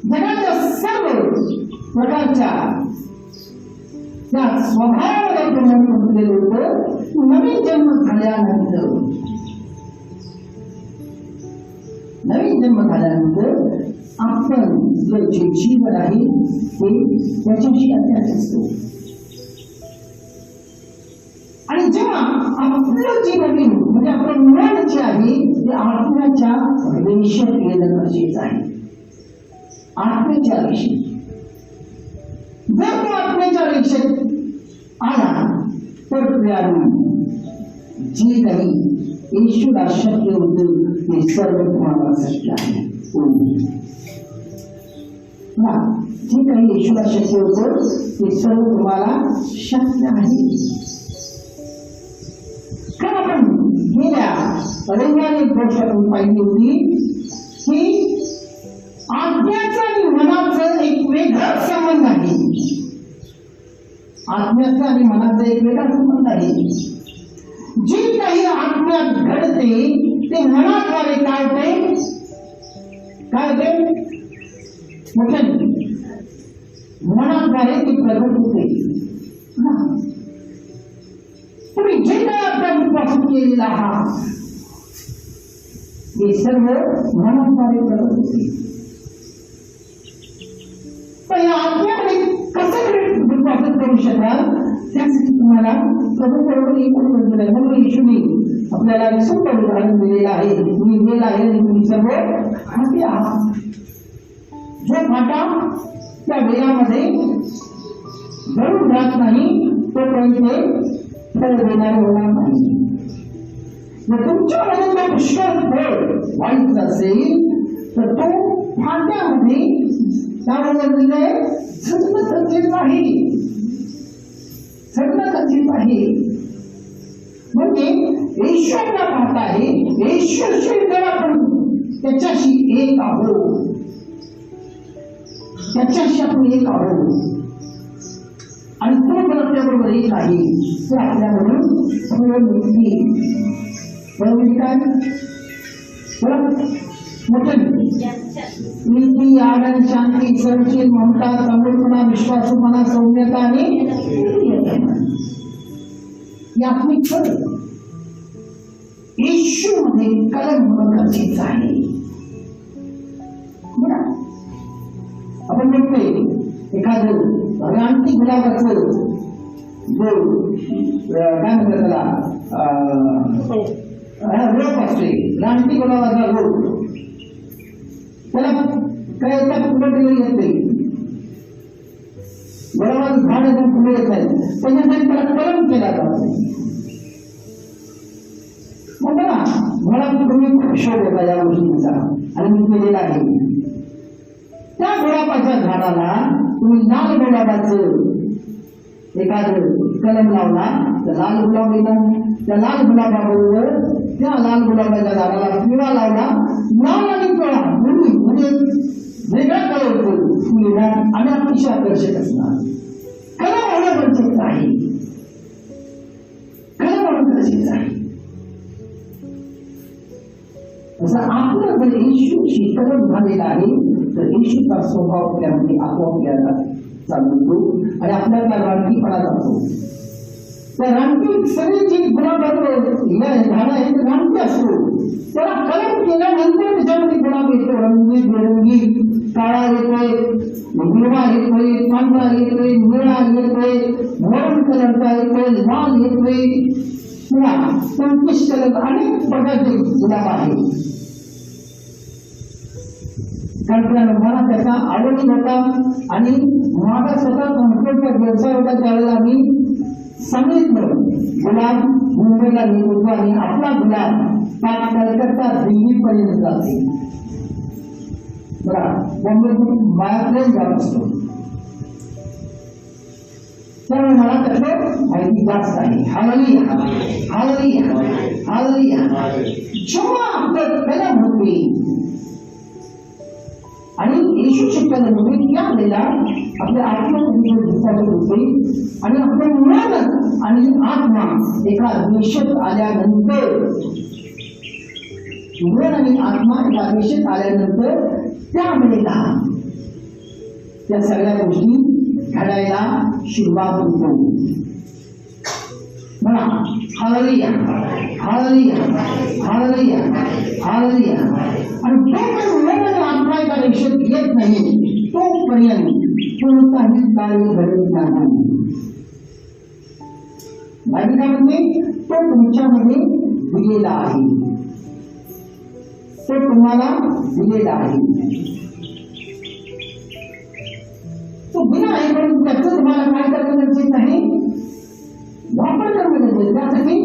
[SPEAKER 1] जगाच्या सर्व प्रकारच्या त्या स्वभावामध्ये मन गुंतलेलं होतं. नवीन जन्म झाल्यानंतर नवीन जन्म झाल्यानंतर आपण जे जीवन आहे ते त्याच्याशी अटॅच असतो. आणि जेव्हा आपलं जे नवीन म्हणजे आपलं मन जे आहे ते आत्म्याच्या रेषेत गेलं गरजेचं आहे. आत्म्याच्या रेषेत जर तो आत्म्याच्या रेषेत आला तर जे काही ईश्वरा शक्य होतं ते सर्व तुम्हाला शक्य आहे. जे काही ईश्वरा शक्य होतं ते सर्व तुम्हाला शक्य आहे. कारण आपण गेल्या रविवारी गोष्ट पाहिली होती की आत्म्याचा आणि मनाचा एक वेगळा संबंध आहे. आत्म्याचा आणि मनाचा एक वेगळा संबंध आहे. जे काही आत्म्यात घडते ते मनाद्वारे काय होते मोठे मनाद्वारे ते प्रगट होते. तुम्ही जे काही आत्म्यापासून केलेला आहात हे सर्व मनाद्वारे प्रगट होते. पण या आत्म्याकडे कसं विश्वास करू शकाल त्यासाठी तुम्हाला प्रभू बरोबर एकूण दिलं आहे. म्हणून येशूने आपल्याला एक सुंदर उदाहरण दिलेलं आहे. तुम्ही गेला आहे आणि तुम्ही सर्व हाती आहात. जो फाटा त्या वेळामध्ये भरून राहत नाही तोपर्यंत फळ देणारे होणार नाही. जर तुमच्या मनाला पुष्कळ फळ व्हायचं असेल तर तो फाट्यामध्ये त्याबरोबर दिलंय झटणं गरजेचं आहे. झटणं गरजेचं आहे. म्हणजे ईश्वरला पाहत आहे. ईश्वरशी जर आपण त्याच्याशी एक आहोत त्याच्याशी आपण एक आहोत आणि तो जर आपल्याबरोबर एक आहे तर आपल्याबरोबर फळ मिळतील. फळ मिळतील काय नीती आनंद शांती सहनशील ममता समर्पणा विश्वासूपणा सौम्यता आणि यातली फळ येशूमध्ये कलम होणं गरजेचं आहे. आपण म्हणतोय एखादं रानटी गुलाबाचं जो काय म्हणतात त्याला रोप असतोय रानटी गुलाबाचा रोप त्याला काय येतात फुलं दिलेली येते गुलाबाचं झाड येतात फुलं येत आहेत त्याच्यासाठी त्याला कलम केला जातो. मग बघा मला तुम्ही खूप शोध होता या गोष्टींचा आणि मी केलेला आहे. त्या गुलाबाच्या झाडाला तुम्ही लाल गुलाबाचं एखादं कलम लावला तर लाल गुलाब येणार. त्या लाल गुलाबाबरोबर त्या लाल गुलाबाच्या झाडाला पिवळा लावला. लाल आणि पिवळा दोन्ही म्हणजे वेगळा कलर फुल येणार आणि अतिशय आकर्षक असणार. कलम होणं गरजेचं आहे. कलम होणं गरजेचं आहे. असं आपलं जर येशूशी कलम झालेला आहे तर येशूचा स्वभाव आपल्यामध्ये आपोआप यायला चालू होतो आणि आपल्याला रानटीपणा जातो. त्या रानटी सगळी जी गुलाबाचं झाड आहे ते रानटी असतो. त्याला कलम केल्यानंतर त्याच्यामध्ये गुलाब येतो. रंगीबेरंगी काळा येतोय हिरवा येतोय पांढरा येतोय निळा येतोय मरून कलरचा येतोय लाल येतोय 25 कलर अनेक प्रकारचे गुलाब आहे. कारण मला त्याचा आवड होता आणि माझा स्वतः कम्प्युटरचा व्यवसाय होता त्यावेळेला आम्ही सांगितलं गुलाब मुंबईला नेत होतो आणि आपला गुलाब कलकत्ता दिल्लीपर्यंत जाते. बॉम्बेतून बाहेर जात असतो त्यामुळे मला त्याचं माहिती जास्त आहे. हालेलुया हालेलुया हालेलुया. जेव्हा आपलं कलम होते आणि येशू शिकताना होते त्यावेळेला आपल्या आत्म्यामध्ये होते आणि आपलं मन आणि आत्मा एका रेषेत आल्यानंतर मन आणि आत्मा एका रेषेत आल्यानंतर त्यावेळेला त्या सगळ्या गोष्टी घडायला सुरुवात होतो. म्हणा हालेलुया हालेलुया हालेलुया हालेलुया. आणि मरेपर्यंत कोणताही कार्य घडत नाही. बायबल काय म्हणते? तो तुमच्यामध्ये दिलेला आहे, तो तुम्हाला दिलेला आहे. तो दिला आहे, पण त्याचं तुम्हाला काय करणं गरजेचं आहे? वापर करणं गरजेचं. त्यासाठी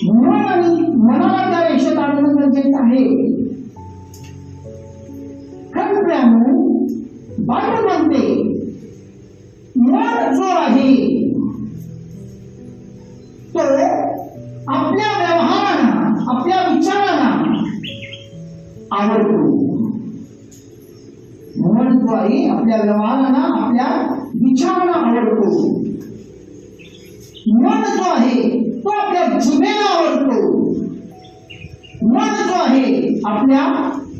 [SPEAKER 1] मन आणि मनाला त्या रेषेत आणणं गरजेचं आहे. खरं बायबल म्हणते मन जो आहे तो आपल्या व्यवहारांना, आपल्या विचारांना आवडतो. मन जो आहे आपल्या व्यवहारांना, आपल्या विचारांना आवडतो. मन जो आहे तो आपल्या जिभेला आवडतो. मन जो आहे आपल्या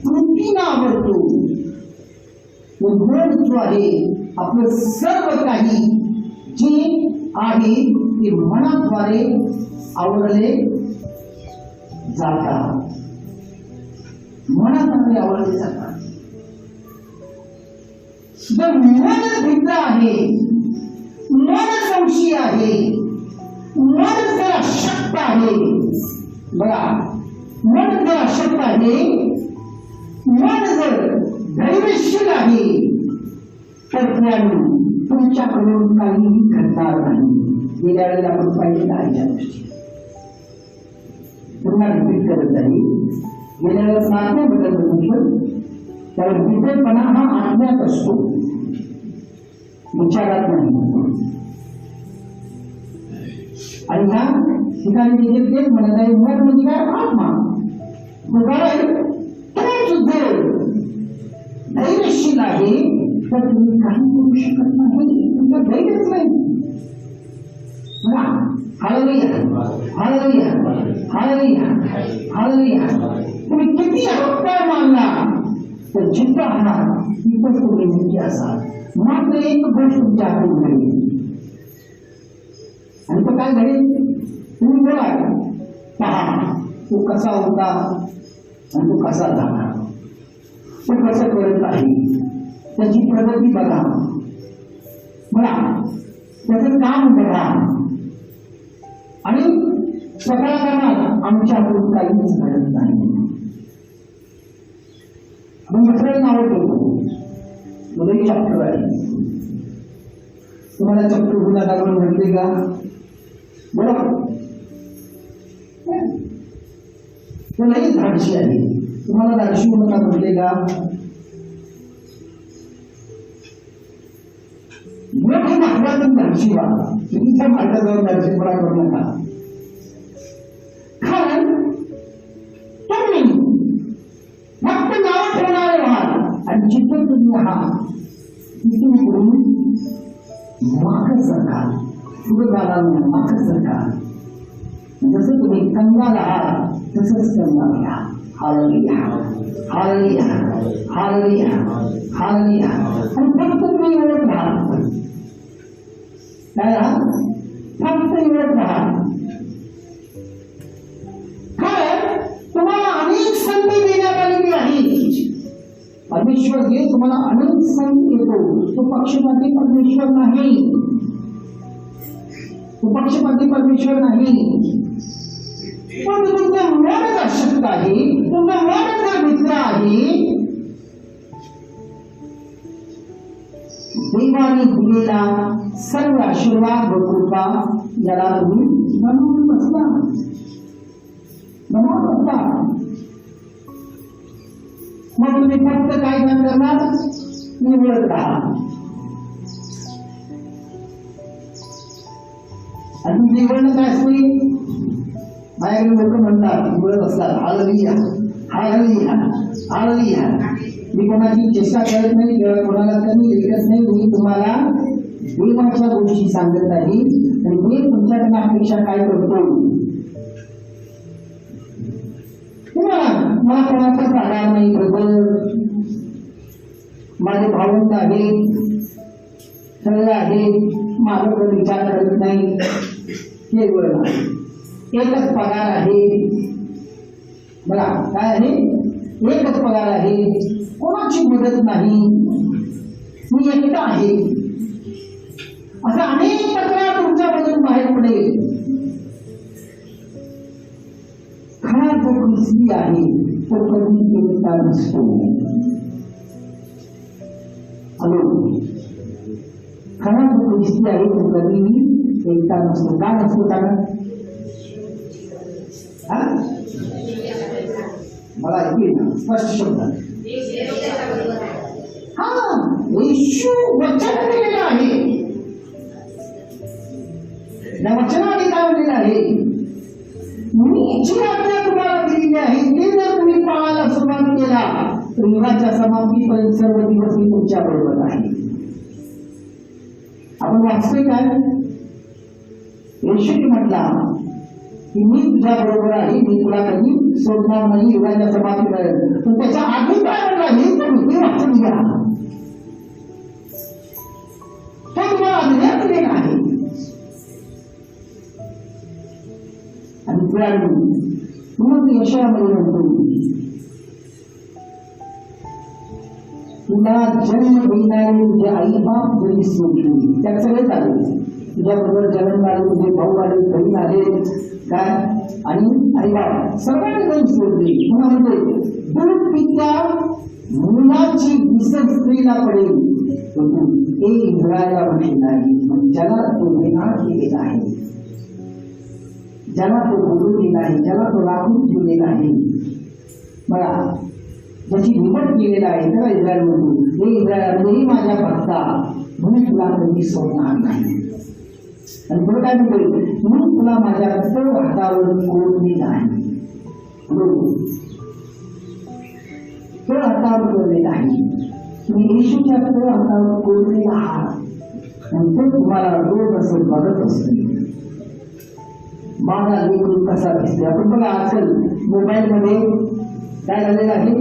[SPEAKER 1] कृतीला आवडतो. मन जो आहे आपलं सर्व काही जे आहे ते मनाद्वारे आवडले जातात. मनाद्वारे आवडले जातात. जर मन भिन्न आहे, मन संशयी आहे, मन जर अशक्त आहे, बघा मन जर अशक्त आहे, मन जर धैर्यशील आहे, तर तुमच्याकडून काहीही घडणार नाही. गेल्या वेळेला आपण पाहिलेलं आहे त्या गोष्टी. पुन्हा रिपीट करत आहे. गेल्या वेळेस आज्ञाबद्दल म्हटलं तर विधेयपणा हा आज्ञात असतो, विचारात नाही. आणि ह्या ठिकाणी तिथे तेच म्हणत आहे, मन म्हणजे काय? आत्मा. तोच जर धैर्यशील आहे तर तुम्ही काही करू शकत नाही. तुमचं धैर्यच नाही. हालेलुया, हालेलुया, हालेलुया, हालेलुया. तुम्ही किती हक्का मानला तर जिद्द आहात तिथंच तुम्ही नेमके असाल. मात्र एक गोष्ट तुमच्या हातून घडेल. आणि तो काय घडेल? तुम्ही बोला, पहा तो कसा होता आणि तो कसा झाला, तो कसं करत आहे, त्याची प्रगती बघा, त्याचं काम बघा. आणि स्वतः कामात आमच्या हातून काहीच घडत नाही. आपण दुसऱ्याला नाव ठेवतो. मुलंही चॅप्टर आहे. तुम्हाला चॅप्टर गुन्हा दाखवून म्हटले का? बरोबर, तो नाही धाडशी आहे. तुम्हाला धाडशी गुन्हा म्हटले का? मोठे महत्वाचं धाडशी व्हा. तुम्ही त्या मार्गावर धाडशीपणा करू नका. कारण तुम्ही फक्त नाव ठेवणारे व्हाल आणि जिथं तुम्ही आहात तिथून पुढून माग सरकार पुढे जाणार नाही. माग सरकार जसं तुम्ही कंगाल आहात तसंच कंगाल घ्या. हालेलुया, हालेलुया, हालेलुया, हालेलुया. आणि फक्त तुम्ही एवढत राहा. काय राहा? फक्त एवढत राहा. कारण तुम्हाला अनेक संधी देण्यात आलेली आहे. परमेश्वर जे तुम्हाला अनेक संधी देतो तो पक्षपाती परमेश्वर नाही. तो पक्षपाती परमेश्वर नाही. पण तुमचं मन अशक्त आहे, तुमचं मन जर मित्र आहे, देवाने दिलेला सर्व आशीर्वाद व कृपा याला तुम्ही बनवून बसता. मग तुम्ही फक्त काय करणार? निवडत राहा. आणि निवडणं काय असते? माझ्याकडे लोक म्हणतात, निवडत असतात, हालेलुया, हालेलुया, हालेलुया. मी कोणाची चेष्टा करत नाही किंवा कोणाला कमी लेखत नाही. मी तुम्हाला देवाच्या गोष्टी सांगत आहे आणि देव तुमच्याकडे अपेक्षा काय करतो? मला कोणाचाच आधार नाही. ब्रदर, माझे भावंड आहे, सगळे आहे, माझा कोण विचार करत नाही. हे बरं, एकच पगार आहे. बघा काय आहे? एकच पगार आहे. कोणाची मदत नाही. मी एकटा आहे, असा अनेक तक्रार तुमच्यामधून बाहेर पडेल. खरा जो ख्रिस्ती आहे तो कधी एकटा नसतो. हॅलो, खरा जो ख्रिस्ती आहे तो कधी एकटा नसतो. का नसतो? कारण मला ऐकू ना स्पष्ट शब्दात. हा, येशू वचन दिलेलं आहे. त्या वचनाने काय म्हणलेलं आहे? मी जी आज्ञा तुम्हाला दिलेली आहे ते जर तुम्ही पाळायला सुरुवात केला तर युगाच्या समाप्तीपर्यंत सर्व दिवस मी तुमच्या बरोबर आहे. आपण वाचतोय काय? येशूने म्हटला की मी तुझ्या बरोबर आहे, मी तुला कधी सोडणार नाही युगाच्या समाप्तीपर्यंत. पण त्याच्या आधी काय म्हणला हे तुम्ही वाचून घ्या. तो तुम्हाला आज्ञा दिलेला आहे. आणि मग यशामध्ये म्हणतो तुला जन्म देणारे तुझे आई बाप जरी सोडली, त्यात सगळे चालेल. तुझ्याबरोबर जन्म आले, तुझे भाऊ आले, बहीण आले, काय आणि आई बाप सर्वांनी जरी सोडले, पुन्हा म्हणते दूध पित्या मुलाची विसर स्त्रीला पडेल हे इस्रायला म्हटले नाही. ज्याला तो गुन्हा केलेला आहे, ज्याला तो बोलवलेला आहे, ज्याला तो राखून ठेवलेला आहे, बघा ज्याची निवड केलेला आहे त्याला इस्रायल म्हणतो. हे इस्रायलही माझ्या भक्ता म्हणून तुला कधी सोडणार नाही. आणि पुढे काय म्हणतो? म्हणून तुला माझ्या तळ हातावर कोरलेला आहे. तळ हातावर कोरलेला आहे. तुम्ही येशूच्या तळ हातावर कोरलेला आहात आणि तो तुम्हाला रोज असं बघत असतो. माझा लेकरू कसा दिसते. आपण बघा आजकाल मोबाईल मध्ये काय झालेलं आहे?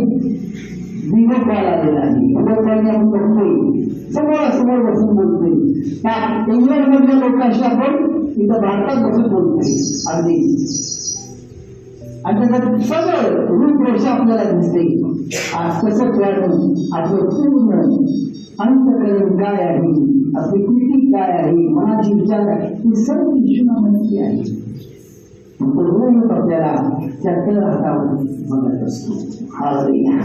[SPEAKER 1] व्हिडिओ कॉल आलेला आहे. व्हिडिओ कॉलने आपण बघतोय, समोरासमोर बसून बोलतोय. त्या इंग्लंड मधल्या लोकांशी आपण इथं भारतात बसून बोलतोय अगदी. आणि त्याचं सगळं रूपरेषा आपल्याला दिसते. आज कसं कळणं, आपलं पूर्ण अंतकरण काय आहे, आपली कृती काय आहे, मनाची विचार आहे, ही सर्व ईश्वरा माहिती आहे. आपल्याला त्या तळ हातावर बघत असतो. हालेलुया,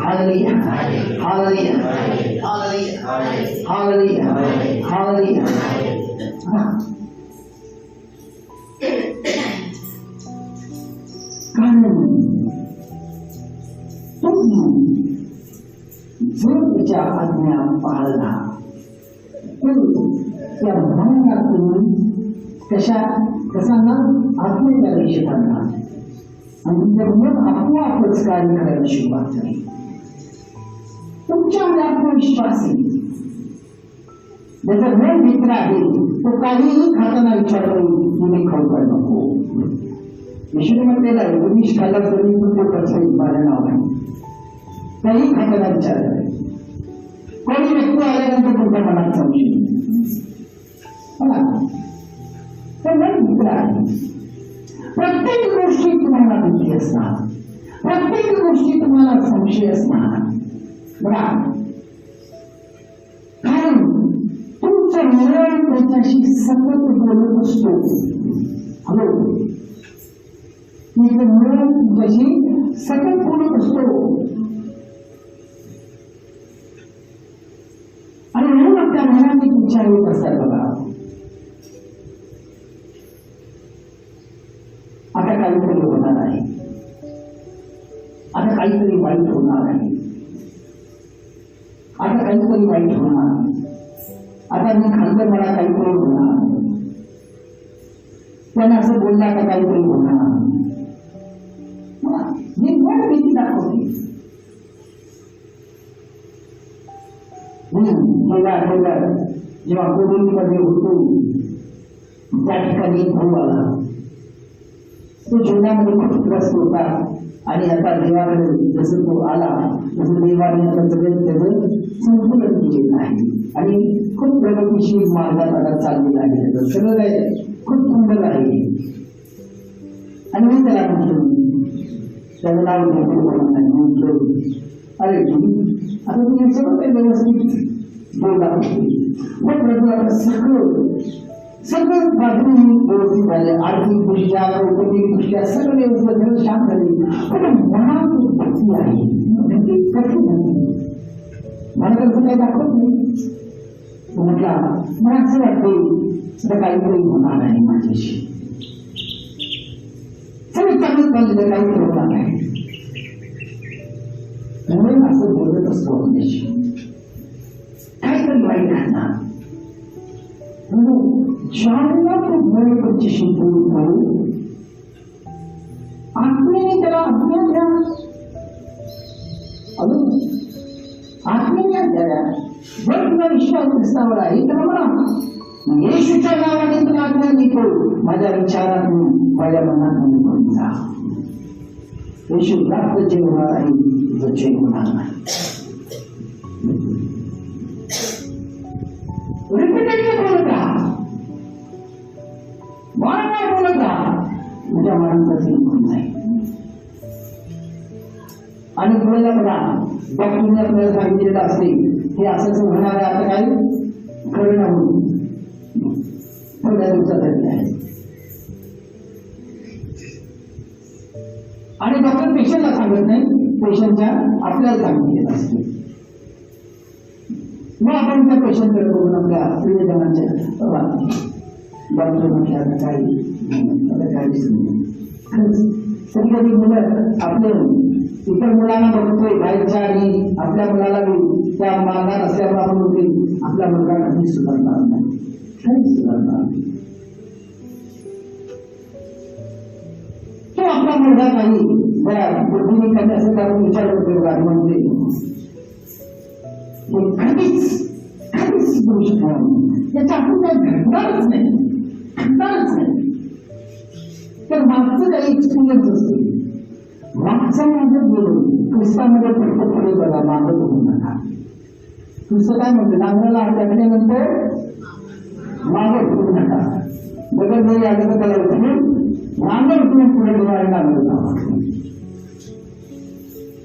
[SPEAKER 1] हालेलुया, हालेलुया, हालेलुया, हालेलुया, हालेलुया. कारण तुम्ही जर त्याच्या आज्ञा पाळला तर त्या मनातून कसा ना आत्मेच्या रेषेत आणणार आणि तुमचं मन आपोआपच कार्य करायला सुरुवात करेल. तुमच्यामध्ये आत्मविश्वास येईल. ज्याचा मन मित्र आहे तो काहीही खाताना विचार करून तुम्ही खाऊ नको. येशूने म्हटलेलं आहे तुम्ही खाल्ला तरी तुमचे कसं माझं नाव आहे. काही खाताना विचार करेल. कोणी व्यक्ती आल्यानंतर तुमच्या मनात संशय तर मन मित्र आहे. प्रत्येक गोष्टी तुम्हाला भीती असणार, प्रत्येक गोष्टी तुम्हाला संशय असणार. बघा कारण तुमचं मन त्याच्याशी सतत बोलत असतो. हॅलो, तुमचं मन तुमच्याशी सतत बोलत असतो. आणि म्हणून त्या मनाने तुमच्या येत असतात. बघा आता काहीतरी होणार आहे, आता काहीतरी वाईट होणार आहे, आता काहीतरी वाईट होणार, आता मी खाल्लं मला काहीतरी होणार, त्यांना असं बोलला का काहीतरी होणार. हे मन भीती दाखवते. जेव्हा कोविडमध्ये होतो त्या ठिकाणी भाऊ आला. तो जीवनामध्ये खूप त्रस्त होता आणि आता देवाकडे जसं तो आला तसं देवाने आता सगळं त्याचं संतुलन केलेलं आहे आणि खूप प्रगतीशील मार्गात आता चाललेला आहे. त्याचं सगळं काय खूप सुंदर आहे. आणि मी त्याला म्हटलं, त्याचं नाव म्हटलं, अरे आता तुम्ही सगळं काही व्यवस्थित बोलला मग प्रभू आता सगळं बाजूने व्यवस्थित झालं. आर्थिक दृष्ट्या कौटुंबिक दृष्ट्या सगळं व्यवस्थित झालं, शांत झाले. पण मनात भक्ती आहे, कशी झाली मला कसं काही दाखवत नाही. म्हटला मला असं वाटते काहीतरी होणार आहे माझ्याशी, सगळं चांगलं चाललेलं काहीतरी होणार नाही म्हणून असं बोलत असतो. आपल्याशी काहीतरी वाईट घडणार म्हणून ज्यावेळेला तो भय तुमच्याशी बोलतो आत्म्याने त्याला आज्ञा द्या, आत्म्याने द्या. जर तुला विश्वास ख्रिस्तावर आहे तर म्हणा येशूच्या नावाने तुला आज्ञा देतो, माझ्या विचारात माझ्या मनात करून जा. येशू प्राप्त जे होणार आहे तुझं जय होणार नाही. रिपीटेडली बोलत राहा, वारंवार बोलत राहा, तुझ्या मनाचा जिंकून नाही. आणि बोलायला बघा डॉक्टरने आपल्याला सांगितलेलं असते हे असं होणार आहे, आता काही खरं नाही, थोड्या दिवसासाठी आहे. आणि डॉक्टर पेशंटला सांगत नाही, पेशंटच्या आपल्याला सांगितलेलं असते. मग आपण त्या पेशंटकडे बघून आपल्या प्रियजनांच्या डॉक्टर म्हटलं आता काही कधी कधी मुलं आपले इतर मुलांना बघतोय बाहेरच्या आणि आपल्या मुलाला त्या मार्गात असल्यामुळे आपण होते आपला मुलगा कधीच सुधारणार नाही, काहीच सुधारणार नाही. तो आपला मुलगा काही बऱ्या बुद्धीने करणे असं त्यावर विचार करतो म्हणते कधीच करू शकणार नाही, याच्या आपण काही घडणारच नाही, घडणारच नाही. तर मागचं काही एक्सपिरियन्स असते, मागचं माझं गेलो ख्रिस्तामध्ये फक्त पुढे बघा, मागं बघू नका. ख्रिस्त काय म्हणते, नांगराला हात टाकल्यानंतर मागं फिरू नका, बघत जरी आलं तर त्याला उठून नांगर उठून पुढे बघायला लागलं.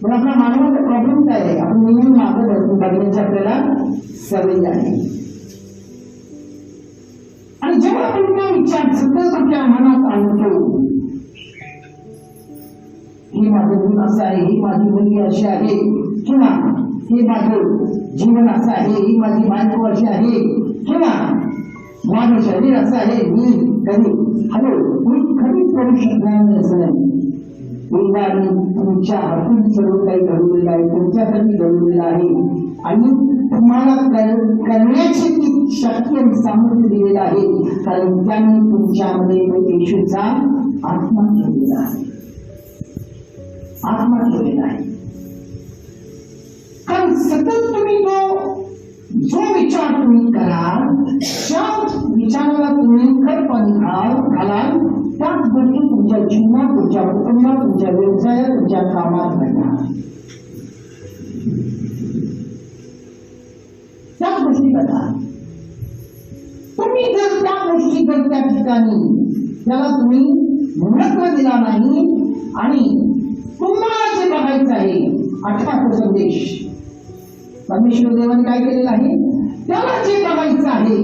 [SPEAKER 1] पण आपला मानवाचा प्रॉब्लेम काय आहे, आपण नेहमी मागं बघण्याची आपल्याला सवय आहे. आणि जेव्हा आपण तो विचार सतत आपल्या मनात आणतो, ही माझं गुण असं आहे, ही माझी मुलगी अशी आहे, किंवा हे माझं जीवन असं आहे, ही माझी बायको अशी आहे, किंवा माझं शरीर असं आहे, मी कधीच करू शकणार नाही असं नाही. एकदा मी तुमच्या हातून सर्व काही घडवलेलं आहे, तुमच्यासाठी घडवलेलं आहे आणि तुम्हाला करण्याची ती शक्ती आणि सामर्थ्य दिलेलं आहे, कारण त्यांनी तुमच्यामध्ये येशूचा आत्मा ठेवलेला आहे, आत्मा ठेवलेला आहे. कारण सतत तुम्ही जो विचार तुम्ही कराल, ज्या विचाराला तुम्ही खतपाणी घालाल, त्याच गोष्टी तुमच्या जीवनात, तुमच्या कुटुंबात, तुमच्या व्यवसायात, तुमच्या कामात घडणार. त्याच गोष्टी करणार. तुम्ही जर त्या गोष्टी जर त्या ठिकाणी त्याला तुम्ही महत्व दिला नाही आणि तुम्हाला जे बघायचं आहे, 18 संदेश परमेश्वर देवाने काय केलेलं आहे, त्याला जे बघायचं आहे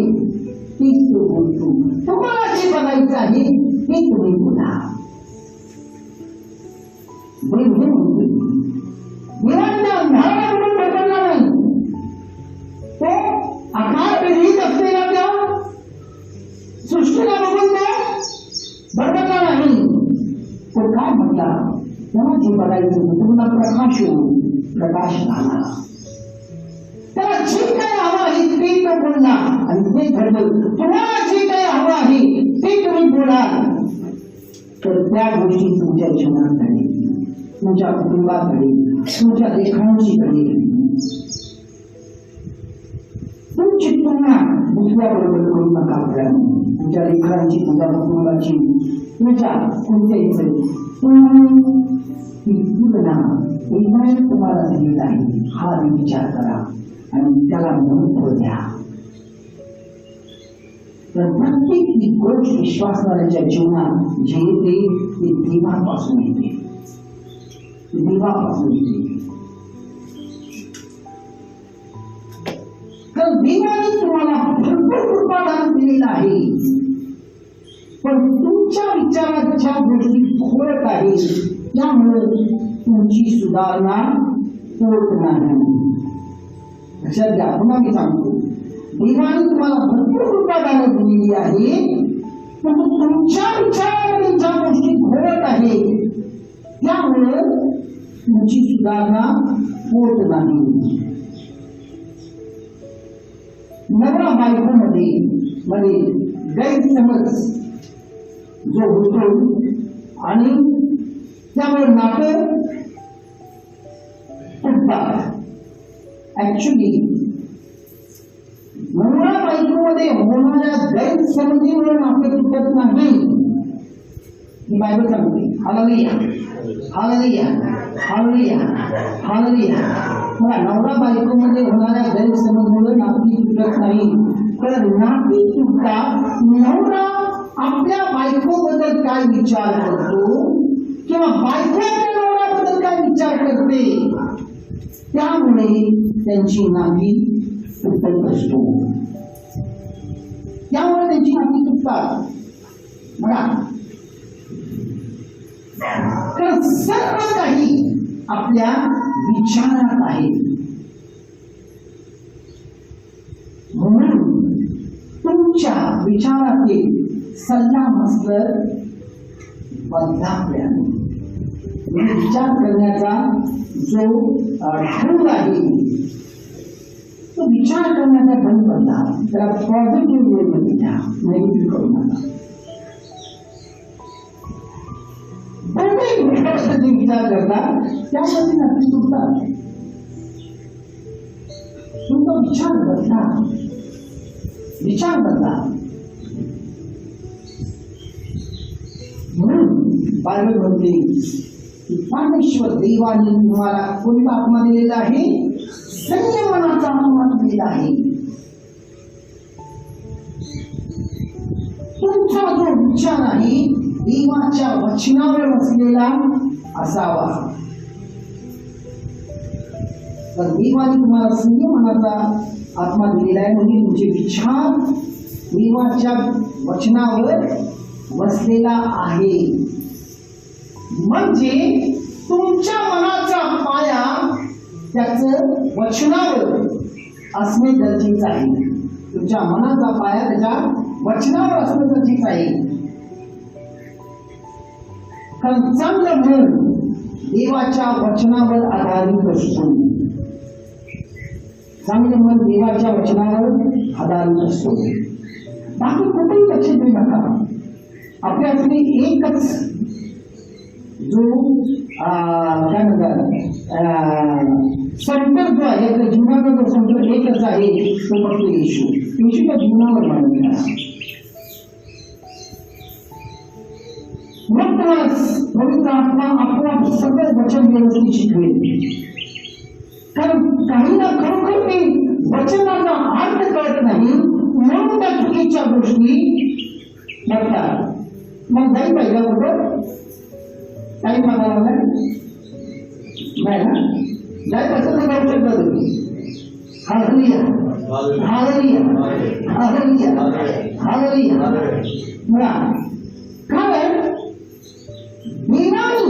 [SPEAKER 1] तेच तो बोलतो, तुम्हाला जे बघायचं आहे ते तुम्ही बोला. देवांना अंधाराला म्हणून बदलला नाही, तो आकार विरहित असलेला त्या सृष्टीला बघून तो बदलला नाही. तो काय म्हटला, त्याला जे बघायचं तुम्हाला प्रकाश होऊ, प्रकाश झाला. त्याला जे काय हवं आहे ते तो बोलला आणि ते घडलं. तुम्हाला जे काय हवं आहे ते तुम्ही बोलाल तर त्या गोष्टी तुमच्या जीवनात घडेल, तुमच्या कुटुंबात घडेल, तुमच्या लेखनाची घडेल. तुमची तुलना दुसऱ्याबरोबर करू नका. तुमच्या लेखनाची, तुमच्या कुटुंबाची, तुमच्या कोणत्याही तुलना एक तुम्हाला दिलेला आहे, हा विचार करा आणि त्याला महत्व द्या. तर प्रत्येक गोष्ट विश्वासणाऱ्याच्या जीवनात जे येते ते देवापासून येते, देवापासून येते. तर तर देवाने तुम्हाला भरपूर कृपादान दिलेलं आहे, पण तुमच्या विचारात ज्या गोष्टी घोळत आहे त्यामुळे तुमची सुधारणा होत नाही. लक्षात घ्या, पुन्हा मी सांगतो, देवाने तुम्हाला भरपूर कृपादान दिलेली आहे, पण तुमच्या विचारामध्ये ज्या गोष्टी घोळत आहे त्यामुळे तुमची सुधारणा होत नाही. नवरा बायको मध्ये गैरसमज जो होतो आणि त्यामुळे नातं तुटतात. ऍक्च्युली नवरा बायको मध्ये होणाऱ्या गैरसमजीमुळे नातं तुटत नाही, ही बायबल सांगते. हालेलुया, हालेलुया, हालेलुया, हालेलुया. मला नवरा बायको मध्ये होणाऱ्या गैरसमजमुळे नाती तुटत नाही, तर नाती तुटतात नवरा आपल्या बायकोबद्दल काय विचार करतो किंवा बायको आपल्या नवऱ्याबद्दल काय विचार करते, त्यामुळे त्यांची नाती तुटत असतो. त्यामुळे त्यांची नाती तुटतात. बघा, तर सर्व काही आपल्या विचारात आहे. म्हणून तुमच्या विचारातील सल्ला मसलत बदलाव्याने विचार करण्याचा जो ढंग आहे तो विचार करण्याचा ढंग बदला. त्याला पॉझिटिव्ह वेमध्ये घ्या, नेगेटिव्ह करू नका. प्रत्येक गोष्टीचा विचार करतात त्यासाठी नक्की तुटतात. तुमचा विचार बदला, विचार बदला. म्हणून बायबल म्हणते की परमेश्वर देवाने तुम्हाला कोणता आत्मा दिलेला आहे? संयमनाचा आत्मा दिलेला आहे. तुमचा जो विचार आहे देवाच्या वचनावर बसलेला असावा. तर देवाने तुम्हाला संयमनाचा आत्मा दिलेला आहे, म्हणजे तुमचे विचार देवाच्या वचनावर बसलेला आहे. म्हणजे तुमच्या मनाचा पाया त्याचं वचनावर असणे गरजेचं आहे. तुमच्या मनाचा पाया त्याच्या वचनावर असणे गरजेचं आहे. कारण चांगलं मन देवाच्या वचनावर आधारित असतो. चांगलं मन देवाच्या वचनावर आधारित असतो. बाकी कुठेही लक्ष देऊ नका. आपल्याकडे एकच जो काय म्हणतात सेंटर जो आहे, आपल्या जीवनाचा जो सेंटर एकच आहे, तो फक्त येशू. येशूच्या जीवनावर मानलेला. मग तुम्हाला पवित्र आत्मा आपोआप सगळं वचन व्यवस्थित शिकवेल. कारण काहींना खरोखर ते वचनाचा अर्थ कळत नाही, म्हणून त्या चुकीच्या गोष्टी करतात. मग जाईल पाहिजे बरोबर काही म्हणायला नाही ना, जायचं असं तर जाऊ शकता तुम्ही. हालेलुया, हालेलुया, हालेलुया, हालेलुया. बघा, कारण देवाने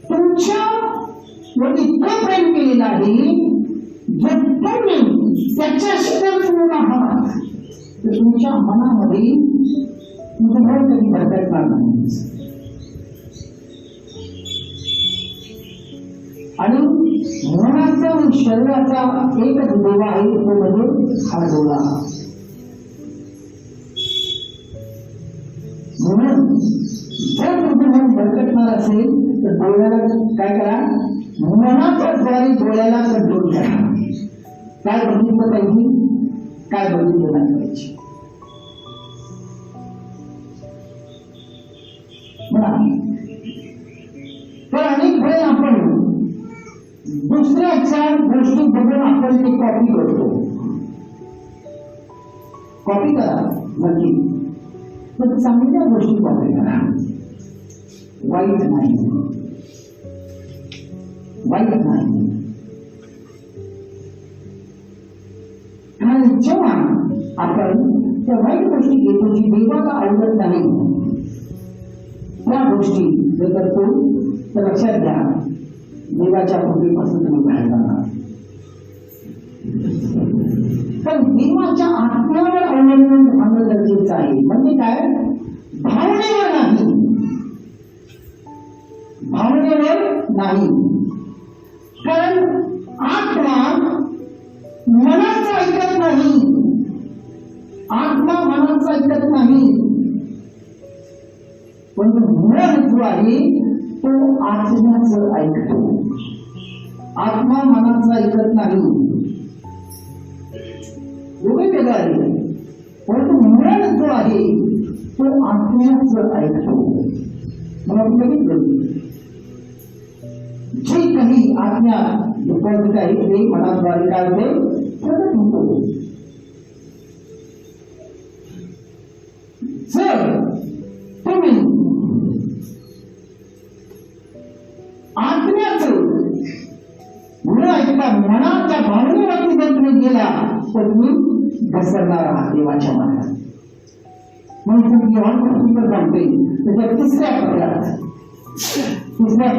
[SPEAKER 1] तुमच्या वरती इतकं प्रेम केलेलं आहे, जर तुम्ही त्याच्याशी जर पूर्ण आहात तर तुमच्या मनामध्ये तुमचं घर कधी भरकटणार नाही. आणि मनाचा आणि शरीराचा एकच देवा आहे, तो म्हणजे हा डोळा. म्हणून जर तुमचं मन भरकटणार असेल तर डोळ्याला काय करा, मनाच्या द्वारे डोळ्याला कंट्रोल करा. काय बघितलं पाहिजे, काय बघितलं नाही पाहिजे. तर अनेक वेळे आपण दुसऱ्याच्या गोष्टी बघून आपण ते कॉपी करतो. कॉपी करा नक्की, पण चांगल्या गोष्टी कॉपी करा. वाईट नाही, वाईट नाही. जेव्हा आपण त्या वाईट गोष्टी घेतो जी देवाला आवडत नाही त्या गोष्टी जर करतो तर लक्षात घ्या देवाच्या कृपेपासून तुम्ही बाहेर जाणार. पण देवाच्या आत्म्यावर अवलंबून राहणं गरजेचं आहे. म्हणजे काय, भावनेवर नाही, भावनेवर नाही. कारण आत्मा मनाचं ऐकत नाही, आत्मा मनाचं ऐकत नाही, पण मन जो आहे तो आत्म्याचं ऐकतो. आत्मा मनाचं ऐकत नाही, दोघे वेगळं आहे. परंतु मन जो आहे तो आत्म्याचं ऐकतो. मला बघितलं जे काही आज्ञा दुःखात आहे ते मनाद्वारे काय होते प्रकट होतो. जर तुम्ही आत्म्याचं न ऐकता मनाच्या भावनेवरती जर तुम्ही गेला तर तुम्ही घसरणार आहात देवाच्या मार्गात. म्हणून तुम्ही जेव्हा सांगते त्याच्या तिसऱ्या पत्रात तिसरं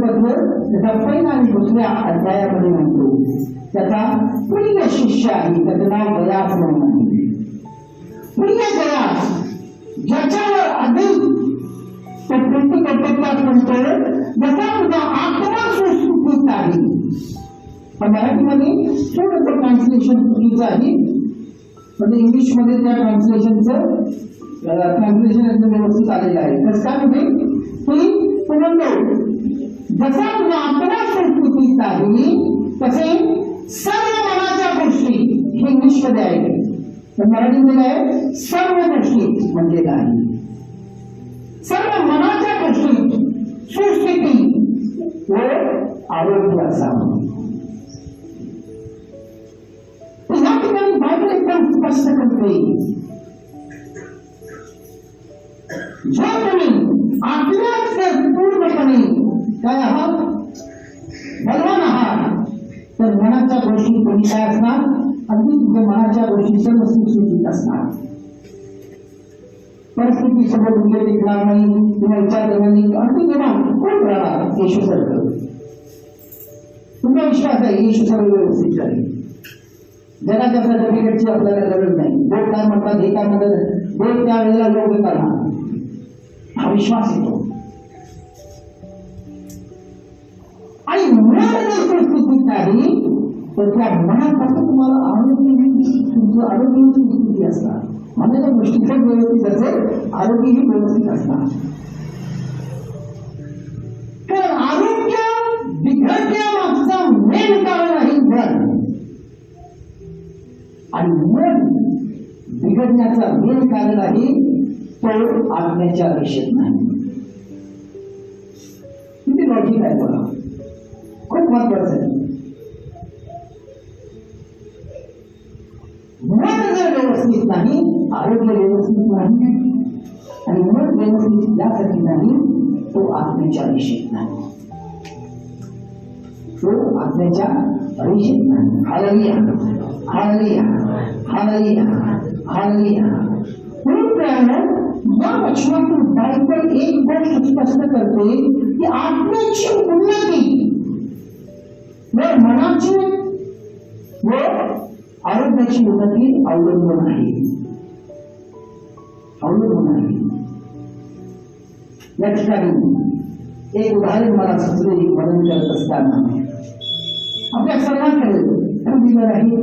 [SPEAKER 1] पत्र त्याचा पहिला आणि दुसऱ्या अध्यायामध्ये म्हणतो. त्याचा प्रिय शिष्य आहे, त्याचं नाव गयास म्हणून आहे. प्रिय गयास, ज्याच्यावर अधिक तो प्रीती कर्तव्यात म्हणतो जसा तुझा आत्मा सुस्थितीत आहे. पण मराठीमध्ये थोडंसं ट्रान्सलेशन चुकीचं आहे, म्हणजे इंग्लिशमध्ये त्या ट्रान्सलेशन एकदम व्यवस्थित आलेलं आहे. कसं काय म्हणजे तो म्हणतो जसा तुझा आत्मा सुस्थितीत आहे तसे सर्व मनाच्या गोष्टी, हे इंग्लिशमध्ये आहे. तर मराठीमध्ये काय, सर्व गोष्टी म्हणजे काय, सर्व मनाच्या गोष्टी सुस्थिती व आरोग्य असावं. या ठिकाणी बायबल एकदम स्पष्ट करते, जो तुम्ही आत्म्यात पूर्णपणे काय आहात, बलवान आहात, तर मनाच्या गोष्टी तुम्ही काय असणार, अगदी तुमच्या मनाच्या गोष्टी सर्व सुस्थितीत असणार. परिस्थिती समोर तुमच्या टिकणार नाही, किंवा विचार करणार नाही. अगदी जेव्हा कोण राहणार येशू सारखं, तुमचा विश्वास आहे येशू सर्व व्यवस्थित करेल. जगाच्या सर्टिफिकेटची आपल्याला गरज नाही. लोक काय म्हणतात, हे काय म्हणतात, देव त्यावेळेला योग्य करणार, हा विश्वास येतो. आणि मन जर परिस्थितीत नाही तर त्या मनापासून तुम्हाला आरोग्य, तुमचं आरोग्याची स्थिती असणार. मनाच्या गोष्टी जर व्यवस्थित असेल, आरोग्यही व्यवस्थित असणार. तर आरोग्य बिघडण्यामागचा मेन कारण आहे मन. आणि मन बिघडण्याचा मेन कारण आहे तो आत्म्याच्या दिशेत नाही. किती लॉजिक आहे बघा, खूप महत्वाचं आहे. मन जर व्यवस्थित नाही, आरोग्य व्यवस्थित नाही, आणि मन व्यवस्थित यासाठी नाही, तो आत्म्याच्या दिशेत नाही, तो आत्म्याच्या दिशेत नाही. हालेलुया, हालेलुया, हालेलुया, हालेलुया. म्हणून या वचनातून बायबल एक गोष्ट स्पष्ट करते की आत्म्याची उन्नती व मनाची व आरोग्याची उन्नती अवलंबून आहे, अवलंबून आहे. या ठिकाणी एक उदाहरण मला सुचले वर्णन करत असताना. आपल्या सर्वांकडे टू व्हीलर आहे,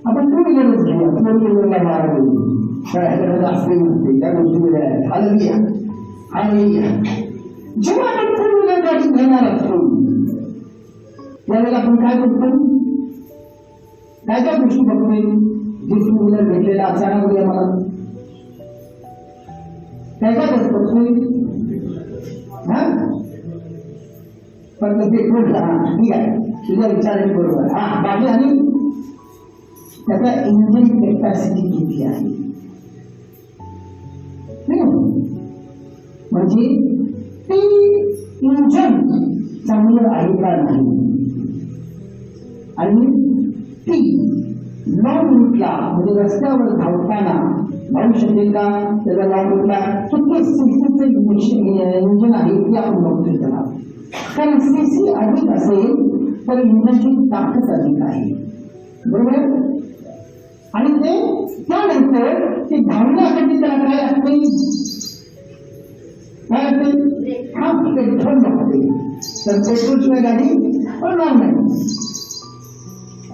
[SPEAKER 1] आपण टू व्हीलरच घेऊया, फोर व्हीलरला मारतो असते म्हणते, त्या गोष्टी वेगळ्या आहेत. Hallelujah, hallelujah. जेव्हा आपण फोर व्हीलर गाडी घेणार असतो त्यावेळेला आपण काय करतो, काय काय गोष्टी बघतोय. जे टू व्हीलर घेतलेला अचानक उद्या मला काय काय बघतोय, फक्त पेट्रोल ठीक आहे, तुझा विचार आहे बरोबर. हा बाकी आणि त्याचा इंजिन कॅपॅसिटी किती आहे, म्हणजे ते इंजिन चांगलं आहे का नाही. आणि ती लॉंग रूटला म्हणजे रस्त्यावर धावताना धावू शकेल का? त्याला लॉंग रूटला किती सीसीचं इंजिन आहे ते आपण बघतोय त्याला. कारण सीसी अधिक असेल तर इंजिनची ताकद अधिक आहे, बरोबर. आणि ते त्यानंतर ते धावण्यासाठी त्याला काय लागते? काय लागते? हा पेट्रोल लागते. तर पेट्रोलशिवाय गाडी पडणार नाही.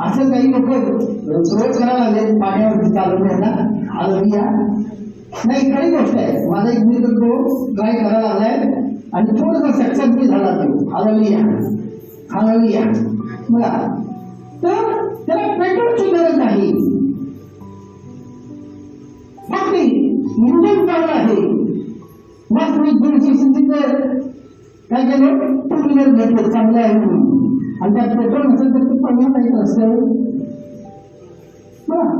[SPEAKER 1] असं काही लोक रोज करायला लागले पाण्यावरती चालवणे ना, हालविया नाही. खरी गोष्ट आहे. माझा एक मित्र तो ट्राय करायला लागलाय आणि थोडासा सक्सेसफुल झाला तो. हालविया बघा. तर त्याला पेट्रोलची गरज आहे. फक्त इंजिन चांगलं आहे. मग तुम्ही 200 सीसीचं काय केलं? 2 व्हीलर घेतलं, चांगलं आहे म्हणून. आणि त्यात पेट्रोल नसेल तर ते पडणार नाही रस्त्यावर.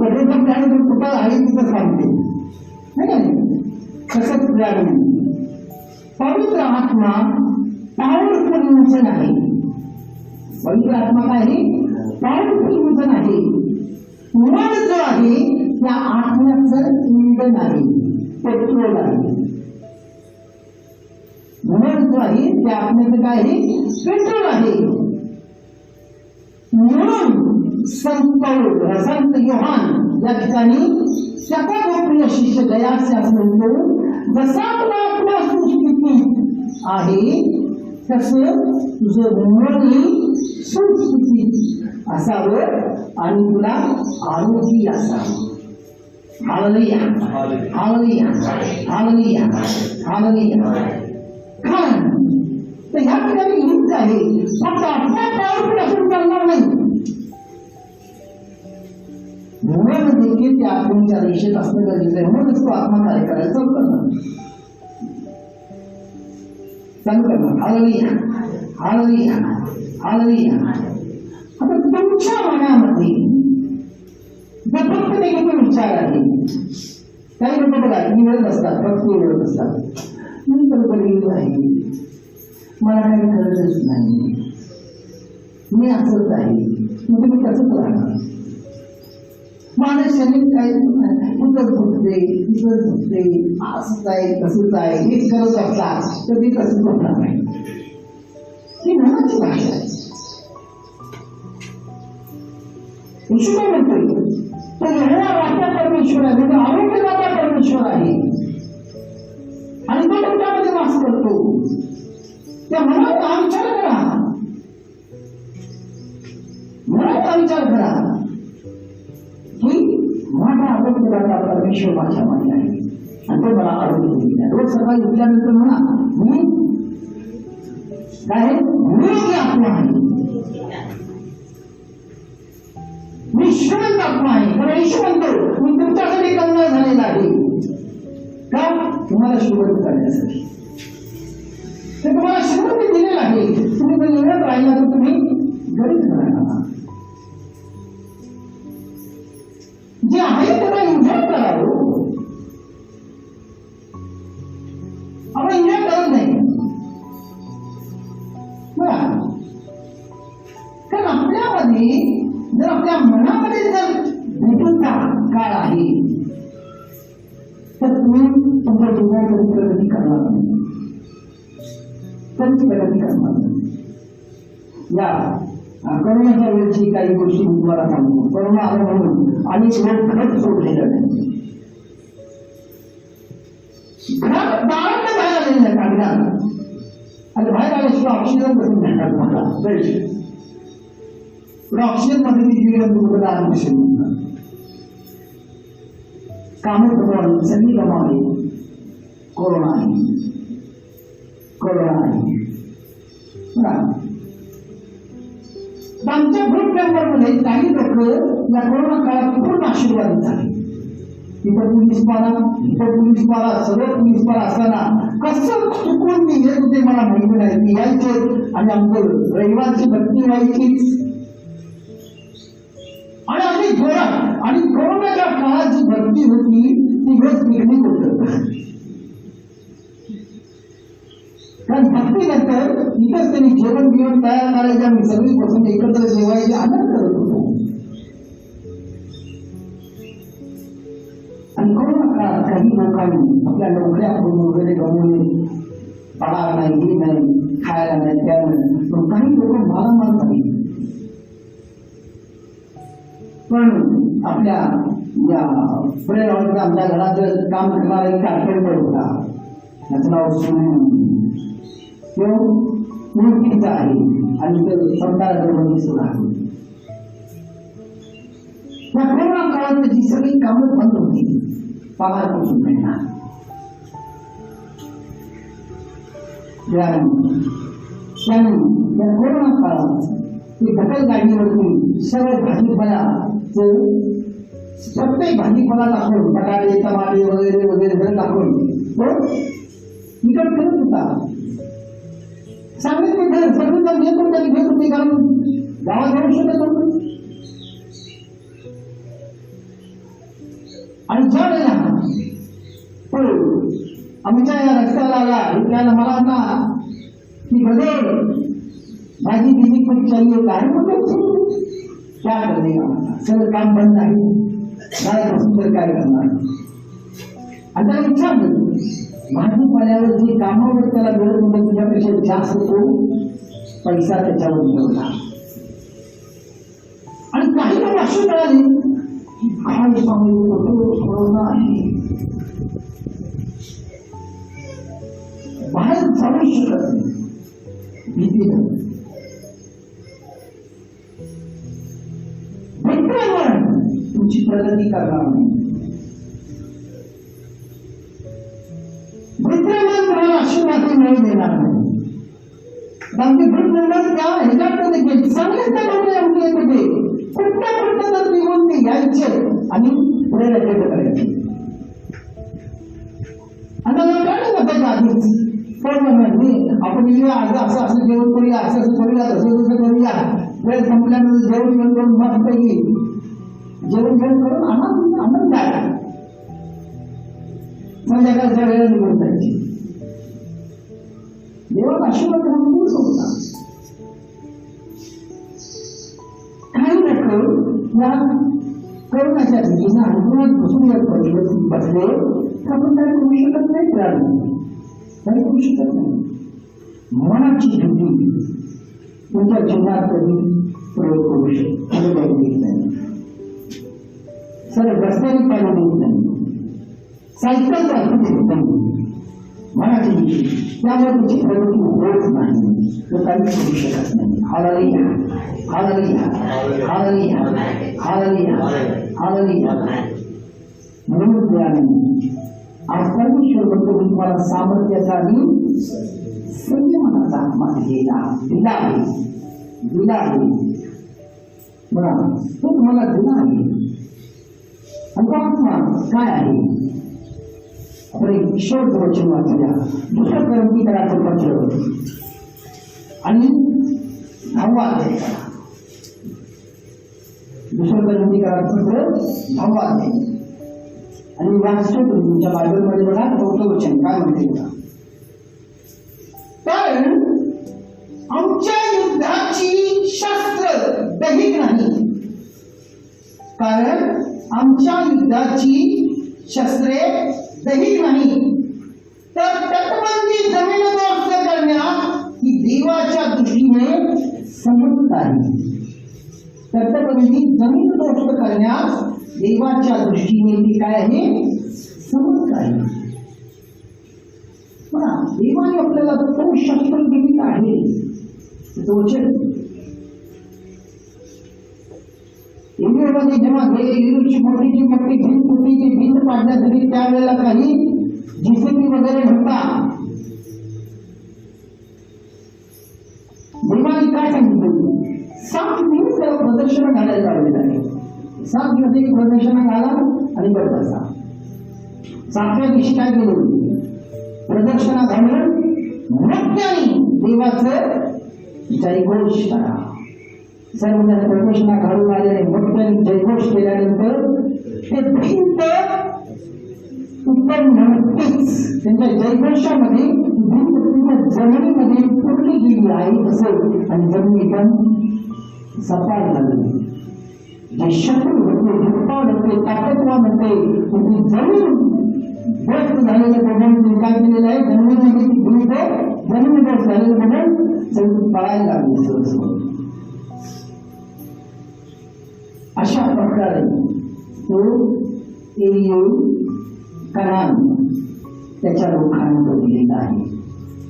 [SPEAKER 1] पेट्रोल पंप आहे तर कुठं आहे तिथं सांगते नाही का? तसंच पवित्र आत्मा पॉवरफुल इंजन आहे. पवित्र आत्मा काय आहे? पॉवरफुल इंजन आहे. मन जो आहे त्या आत्म्याचं इंधन आहे, पेट्रोल आहे. मन जो आहे त्या आत्म्याचं काय आहे? पेट्रोल आहे. म्हणून संत योहान या ठिकाणी त्याचा गोप्रिय शिष्य गयास असं म्हणतो, जसा तुला आत्मा सुस्थितीत आहे तसं तुझं मनही सुस्थितीत असावं आणि तुला आरोग्य असावं. हालेलुया, हालेलुया, हालेलुया, हालेलुया. कारण तर ह्या ठिकाणी युक्त आहे. फक्त आपल्या पॉवरफुल असून चालणार नाही. मन देखील त्या आत्म्याच्या रेषेत असणं गरजेचं आहे. म्हणूनच तो आत्मा कार्य करायला चालू करणार. हालेलुया, हालेलुया, हालेलुया. आता तुमच्या मनामध्ये जर फक्त निगेटिव्ह विचार आहे, काही लोक बघा निवडत असतात, फक्त निवडत असतात. मी तर बघितलं आहे, मला काही गरजच नाही, मी असंच आहे, मग तुम्ही कसंच राहणार. माझं शरीर काही इतर दुखते, इतर दुखते, असंच आहे, तसंच आहे, हेच करत असतात तर मी तसंच होणार नाही. ही मनाची भाषा आहे. ईश्वर काय म्हणतोय? तो येणारा वाटता परमेश्वर आहे, म्हणजे आरोग्यदाता परमेश्वर आहे आणि तो तुमच्यामध्ये वास करतो. त्या मनाचा विचार करा, मनाचा विचार करा की माझा आरोग्यदाता परमेश्वर माझ्यामध्ये आहे आणि तो मला आरोग्य देईल. रोज सकाळी उठल्यानंतर म्हणा, मी काय निरोगी आत्मा आहे, मी श्रीमंत आत्मा आहे. कारण ईश्वंत मी तुमच्यासाठी कल्याण झालेला आहे. का? तुम्हाला श्रीमंत करण्यासाठी. ते तुम्हाला श्रीमंत दिलेलं आहे. तुम्ही जर निवडत राहिला तर तुम्ही गरीब राहणार. जे आहे त्याला एन्जॉय करावं. आपण एन्जॉय करत नाही. कारण आपल्यामध्ये जर आपल्या मनामध्ये जर भेटूचा काळ आहे तर तुम्ही तुमच्या जीवनात प्रगती करणार नाही, कधीच प्रगती करणार नाही. या करोनाच्या वेळची काही गोष्टी मी तुम्हाला सांगतो. करोना आला म्हणून अनेक लोक घरच सोडलेलं नाही. घरात दारात बाहेर आलेलं नाही कागदात. आणि बाहेर आल्याशिवाय ऑक्सिजन बसून घेणार तुम्हाला वेळची. ऑक्सिजन मध्ये ती जीवन तुम्हाला आरोग्य कामं गमावली, सगळी गमावली. कोरोना आहे, कोरोना आहे. आमच्या ग्रुप मेंबर मध्ये काही लोक या कोरोना काळात खूप आशीर्वाद झाले. इथं पोलीस पाला, इथं पोलीस पाला, सगळं पोलीस पाला असताना कसं चुकून मी येत होते मला माहिती नाही. मी यायचे आणि आमचं रविवारची भक्ती व्हायचीच आणि आम्ही जोरात. आणि कोरोनाच्या काळात जी भक्ती होती ती रोज पिकनिक होत. कारण भक्तीनंतर इथंच त्यांनी जेवण बिवण तयार करायचं आणि सगळी बसून एकत्र जेवायचे आनंद करत होतो. आणि कोरोना काळात काही लोकांनी आपल्या नोकऱ्या वगैरे गमवले, पगार नाही, हे नाही, खायला नाही, प्यायला नाही, पण काही लोक मालामाल झाले. पण आपल्या या पुढे आमच्या घराचं काम करणारा एक कारपेंटर होता, त्याचं नाव तो ओळखीचा आहे आणि तो संतारामध्ये सुद्धा आहे. या कोरोना काळात त्याची सगळी कामं बंद होती, पगार पासून मिळणार. त्याने या कोरोना काळात ते ढकल गाडीवरती सर्व भाजीपाल्याचं प्रत्येक भाजीपाला दाखवून बटाटे टमाटे वगैरे वगैरे सगळं दाखवून तो निकट करत होता. सांगितले घर सगळं घेत होते घेत होते, कारण गावात जाऊ शकत होतं. आणि ज्या वेळेला आमच्या या रस्त्याला आला त्याला मला ना की बदल भाजी बिजी कुछ चाहिए काय क्या करेगा, सगळं काम बंद आहे, काय तर काय करणार. आणि त्याला विचारलं भाजीपाल्यावर जे कामावर त्याला मिळत होतं तुझ्यापेक्षा जास्त तो पैसा त्याच्यावर मिळवला. आणि काही लोक असे कळाले काय कोरोना आहे, बाहेर जाऊ शकत नाही, भीतीनं तुमची प्रगती करणार नाही. मित्रमन तुम्हाला आशीर्वाद मिळवून देणार नाही. आमचे भूतमंडळ त्या ह्याच्यात देखील चांगले चालवले आमचे होते, कुठल्या कुठल्या तर निघून ते यायचे आणि पुढे रचना करायचे. आता काय बघायचं आधीच कोण म्हणणार आपण असं असं जेवण करूया, असं असं करूया, तसं तसं करूया, वेळ संपल्यानंतर जेवण घेऊन करून मस्तपैकी जेवण घेऊन करून आनंद आहे. संध्याकाळच्या वेळेला निघून जायची. देवाला आशीर्वाद म्हणून होता. काही लोक या करोनाच्या भीतीनं अंतरात बसून बसले तर आपण काही करू शकत नाही, काही करू शकत नाही. मनाची भीती तुमच्या जीवनात कधी प्रयोग करू शकत नाही. सर रस्त्याने पाहिलं देत नाही, सायकल चालू देत नाही, मनाची भीती, त्यामुळे त्याची प्रगती होत नाही, तो काही करू शकत नाही. हालेलुया, हालेलुया, हालेलुया, हालेलुया, हालेलुया. म्हणून त्याने आज परमेश्वर म्हणतो मी तुम्हाला सामर्थ्याचा आणि संयमाचा आत्मा दिला आहे. बघा तो तुम्हाला दिला आहे. आणि तो आत्मा काय आहे? आपण एक शेवटचं वचन वाचूया, 2 कोरिंथीकराचं पत्र आणि 9वा अध्याय. 2 कोरिंथीकराचं पत्र 9वा अध्याय आणि वाचतो तुमच्या बायबलमध्ये. बघा 4थं वचन काय म्हणते बघा. कारण आमच्या युद्धाची शस्त्र दैहिक नाही, कारण आमच्या युद्धाची शस्त्रे दैहिक नाही, तर तटबंदी जमीनदोस्त करण्यास ही देवाच्या दृष्टीने समर्थ आहे. तटबंदी जमीनदोस्त करण्यास देवाच्या दृष्टीने ती काय आहे? समर्थ आहे. बघा देवाने आपल्याला तो शस्त्र दिलेला आहे. तो वचन इंग्रजमध्ये जेव्हा गेली मोठीची मोठी भिंत होती, ती भिंत पाडण्यासाठी त्यावेळेला काही जीसीबी वगैरे नव्हता. देवाने काय सांगितलं? 7 दिवस त्याला प्रदर्शन घालायला लावलेलं आहे. 7 दिवस एक प्रदर्शन घाला आणि बरं बसा. 7व्या दिवशी काय केलं? प्रदर्शना घालून मोठ्याने देवाचं जयघोष करा. सर्व प्रदर्शना घालून आल्याने मोठ्याने जयघोष केल्यानंतर ते भिंत उत्पन्न नव्हतीच. त्यांच्या जयघोषामध्ये भिंत पूर्ण जमिनीमध्ये पुरली गेली आहे असं, आणि जमिनी पण सपाट झाली. जे शत्रू होते, धुक्पाळ होते, ताकदवान होते, तुम्ही जमीन व्यस्त झालेलं बघून तुम्ही काय केलेलं आहे, जमिनीमध्ये ती जमिनीवर झालेलं बघून सगळी पळायला लागली सहज. अशा प्रकारे तो कणान त्याच्या लोकांना तो दिलेला आहे.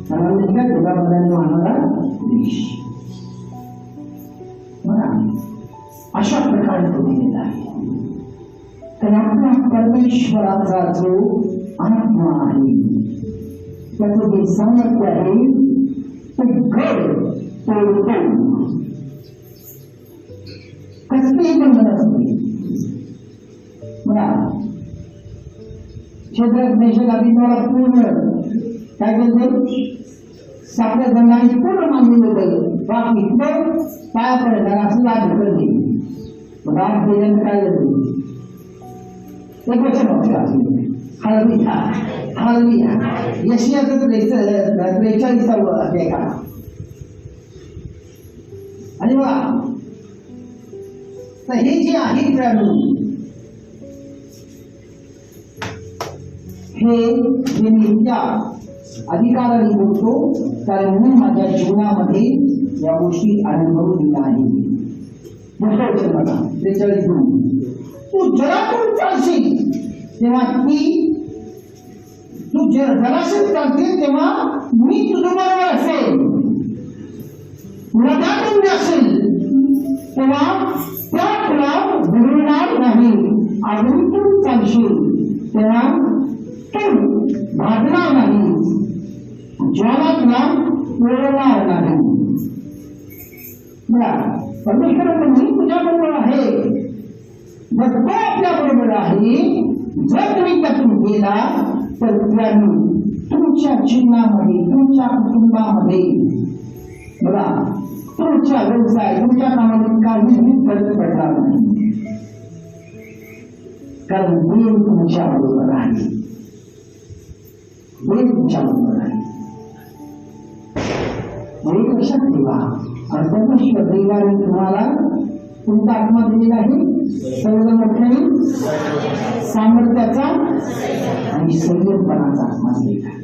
[SPEAKER 1] कणान म्हणजे काय, जगामध्ये वाहणारा देश. अशा प्रकारे तो दिलेला आहे. तर आपला परमेश्वराचा जो आत्मा आहे, त्याचं जे सामर्थ्य आहे ते गड तोडतो. कसलीही बंधन असते. क्षेत्रात देशात तुम्हाला पूर्ण काय करते, साखर दंडाने पूर्ण मानलेलं होतं. बाकी पाया पडत असं लाभ करते. राग दिल्यानंतर काय झालं, एक वचन हळविया हळविया यशियाचं 43 अध्याय का. आणि बघा, तर हे जे आहे मित्रांनो, हे मी इतक्या अधिकाराने बोलतो कारण मी माझ्या जीवनामध्ये या गोष्टी अनुभवलेल्या आहेत. मोठं वचन बघा 43:2, तू जलातून चालशील तेव्हा तू जलाशयात चालशील तेव्हा मी तुझ्याबरोबर असेल. नद्यातून जाशील तेव्हा त्या तुला बुडवणार नाही. आगीतून चालशील तेव्हा तू भाजणार नाही, ज्वाला तुला पेळणार नाही. परमेश्वर मी तुझ्याबरोबर आहे. जर तो आपल्या बरोबर आहे, जर तुम्ही त्यातून गेला तर तुमच्या जीवनामध्ये, तुमच्या कुटुंबामध्ये, बघा, तुमच्या व्यवसाय, तुमच्या कामामध्ये काहीही फरक पडणार नाही. कारण देव तुमच्या बरोबर आहे. देव तुमच्या बरोबर आहे. एक लक्षात ठेवा, आणि परमेश्वर देवाने तुम्हाला तुमचा आत्मा दिलेला आहे, सर्व मोठ्याने सामर्थ्याचा आणि संयमपणाचा आत्मा दिलेला आहे.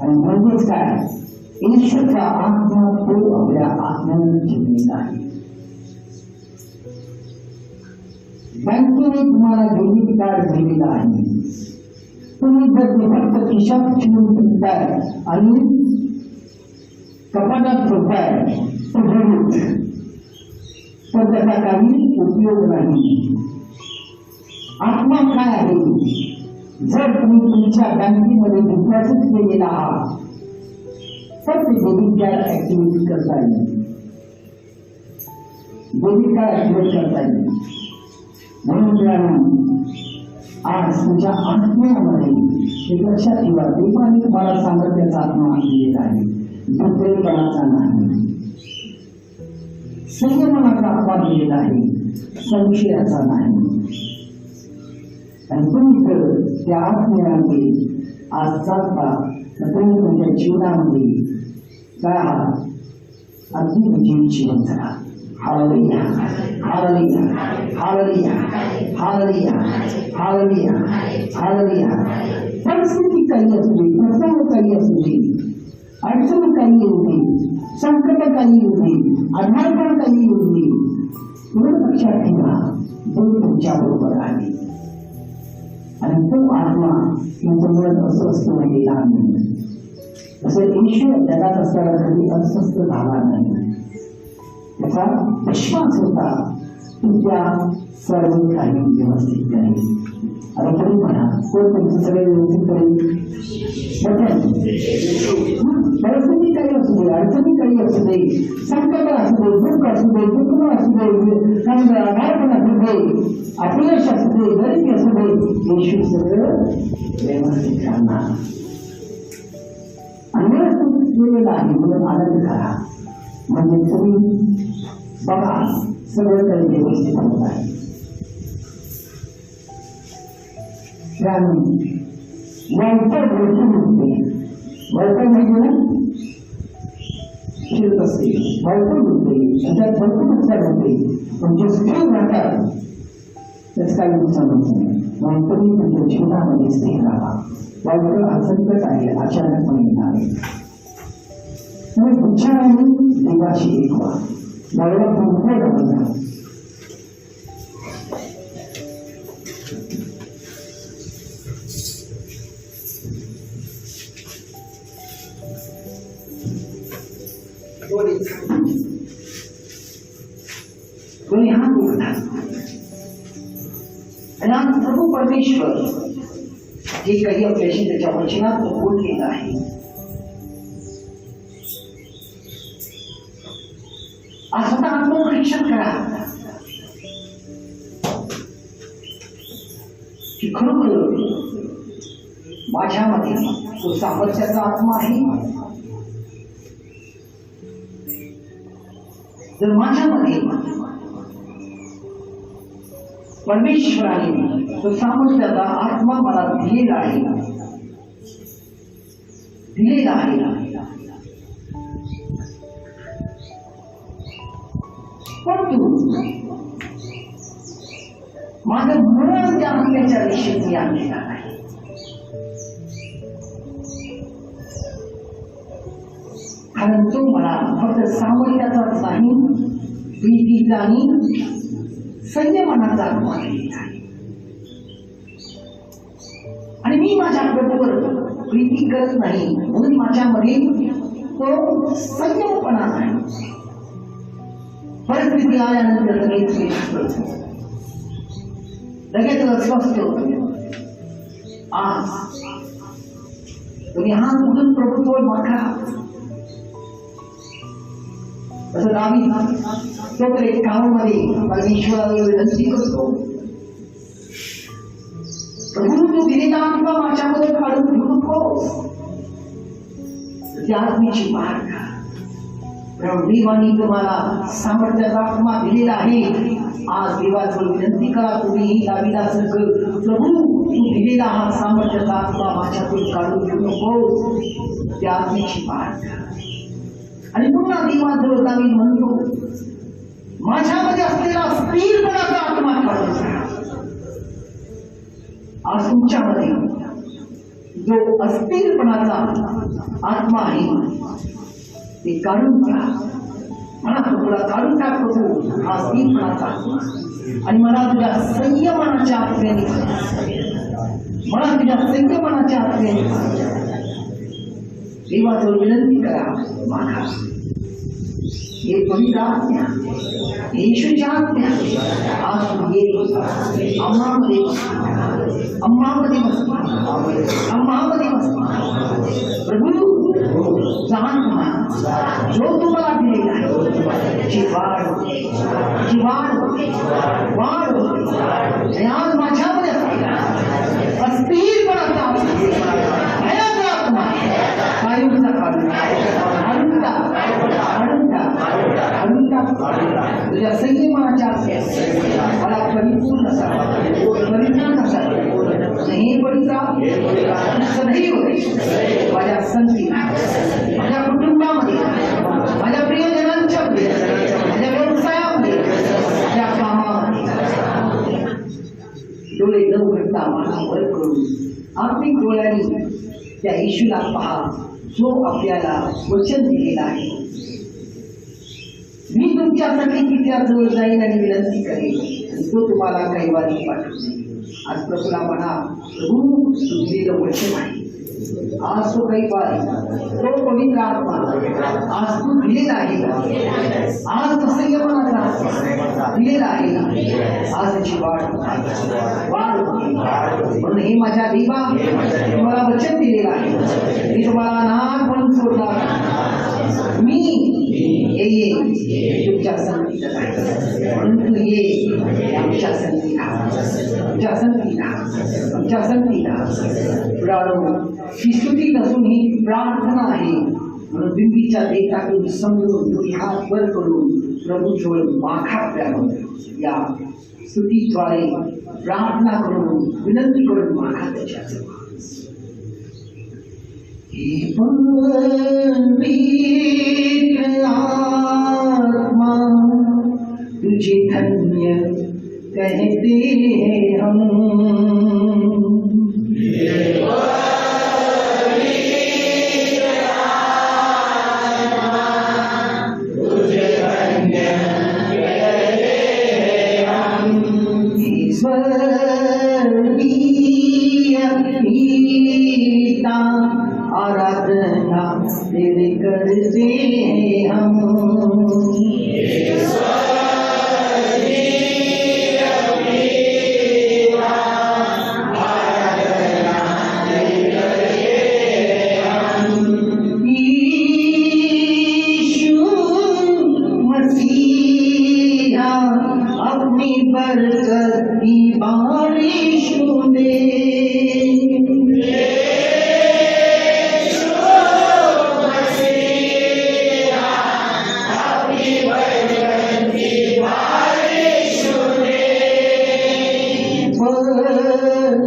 [SPEAKER 1] आणि म्हणजेच काय, ईश्वरचा आत्मा तो आपल्या आत्म्याने ठेवलेला आहे. बँकेने तुम्हाला डेबिट कार्ड दिलेला आहे. तुम्ही जर ते फक्त खिशात ठेवून फिरताय आणि कपाटात ठेवताय तर त्याचा काही उपयोग नाही. आत्मा काय आहे, जर तुम्ही तुमच्या बँकेमध्ये डिपॉझिट केलेला आहात तर ते डेबिट कार्ड ऍक्टिव्हेट करता येईल. डेबिट कार्ड ऍक्टिव्हेट करता येईल. म्हणून आज तुमच्या आत्म्यामध्ये एक लक्षात ठेवा, देवाने तुम्हाला सामर्थ्याचा आत्मा दिलेला आहे, दुर्दैवपणाचा नाही. संयमनाचा आत्मा दिलेला आहे, संशयाचा नाही. आणि तुम्ही जर त्या आत्म्यामध्ये आज चालता तर तुम्ही तुमच्या जीवनामध्ये काय आहात, अगदी जीवन जगा. हालेलुया हालेलुया हालेलुया हालेलुया हालेलुया हालेलुया. परिस्थिती काही असू दे, प्रसंग काही असू दे, अडचण काही येऊ दे, संकट काही येऊ दे, आधारपण काही येऊ दे, एवढं लक्षात ठेवा, देव तुमच्या बरोबर आहे. आणि तो आत्मा तुमचं मुळात अस्वस्थ राहिलेला नाही. तसं ईश्वर जगात असताना कधी अस्वस्थ झाला नाही. त्याचा विश्वास होता तुमच्या सर्व काही व्यवस्थित करेल. आता तरी म्हणा, कोण तुमचं सगळं व्यवस्थित करेल? परिस्थिती काही असू दे, अडचणी काही असू दे, संकट असू दे, दुःख असू दे, दुःख असू दे, आधारपण असू दे, अपयश असू दे, गरिबी असू दे, येशू सगळं व्यवस्थित करणार. आणि व्यवस्थित केलेलं आहे म्हणून आनंद करा. म्हणजे तुम्ही बघा सगळं काही व्यवस्थित होत आहे. वैतर भरपूर होते. वैतर म्हणजे ना फिरत असते, भरपूर होते, त्याच्यात भरपूर नुकसान होते, पण जे स्थिर राहतात त्याच काही नुकसान होत नाही. वाईटपणी तुमच्या जीवनामध्ये स्थिर राहा. वाईट हा संकट आहे, अचानकपणे येणार आहे. विचाराने देवाशी एक व्हा. मला पूर्ण बघा. कोणी हात उघडा आणि आज प्रभू परमेश्वर जे काही आपल्याशी त्याच्या वचनात बोललेलं आहे, आज स्वतः आत्मपरीक्षण करा की खरोखर माझ्यामध्ये तो सामर्थ्याचा आत्मा आहे. जर माझ्यामध्ये परमेश्वराने तो सामर्थ्याचा आत्मा मला दिलेला आहे, परंतु माझं मन त्या आत्म्याच्या दिशेने आणलेला नाही. कारण तो मला फक्त सामर्थ्याचाच नाही, प्रीतीचा आणि संयमनाचा आत्मा दिलेला आहे. आणि मी माझ्या प्रभूवर प्रीती करत नाही म्हणून माझ्यामध्ये तो संयमपणा नाही. परिस्थिती आल्यानंतर लगेच अस्वस्थ होतो. आज तुम्ही हात उघडून प्रभूत्व मागा. असं दावीद तो तर एक कामामध्ये परमेश्वराला विनंती करतो, प्रभू तू दिलेला आत्मा माझ्यामध्ये काढून घेऊ नकोस. त्या आत्म्याची वाढ करा. देवाने तुम्हाला सामर्थ्याचा आत्मा दिलेला आहे. आज देवाजवळ विनंती करा, तुम्ही दावीदासारखं, प्रभू तू दिलेला हा सामर्थ्याचा आत्मा माझ्यातून काढून घेऊ नकोस. त्या आत्म्याची वाढ करा. आणि पुन्हा देवाजवळ दावीद म्हणतो, माझ्यामध्ये असलेला स्थिरपणाचा आत्मा काढून घ्या. आज तुमच्यामध्ये जो अस्थिरपणाचा आत्मा आहे ते काढून घ्या. मला तुला काढून टाकतो हा स्थिरपणाचा आत्मा, आणि मला तुझ्या संयमनाच्या आत्म्याने, मला तुझ्या संयमनाच्या आत्म्याने देवाजवळ विनंती करा, मागा. हे पवित्र आत्म्या, येशूच्या आत्म्या आज तू ये आम्हामध्ये प्रभू जाण जो तुम्हाला दिलेला आहे जी वाढ आज माझ्यामध्ये अस्थिरपणाचा भयाचा आत्मा कायमचा तुझ्या संयमाच्या मला परिपूर्ण नहीं पडीचा सदैव माझ्या संगतीला, माझ्या कुटुंबामध्ये, माझ्या प्रियजनांच्या मध्ये, माझ्या व्यवसायामध्ये, माझ्या कामामध्ये डोळे न उघडता माझा वर करून आत्मिक डोळ्यांनी त्या येशूला पहा जो आपल्याला वचन दिलेला आहे. मी तुमच्यासाठी तिच्या जवळ जाईन आणि विनंती करेन आणि तो तुम्हाला कैवारी पाठवेल. आज प्रभूला म्हणा, प्रभू तू दिलेलं वचन आहे, आज तो कैवारी, तो पवित्र आत्मा आज तू दिलेला आहे, आज तो संयमनाचा आत्मा दिलेला आहे. आज त्याची वाढ म्हणून हे माझ्या देवा, तुम्हाला वचन दिलेलं आहे, मी तुम्हाला अनाथ म्हणून सोडणार, मी ये तुमच्या संगतीला म्हणून तू ये आमच्या संगतीला ही स्तुती नसून ही प्रार्थना आहे. म्हणून बिंबीच्या देठातून समजून तुम्ही हात वर करून प्रभूजवळ माखा द्यावं. या स्तुतीद्वारे प्रार्थना करून विनंती करून माखा त्याच्याजवळ. हे पवित्र तेरे करते हैं हम। अपनी बरकत की बारिश दे।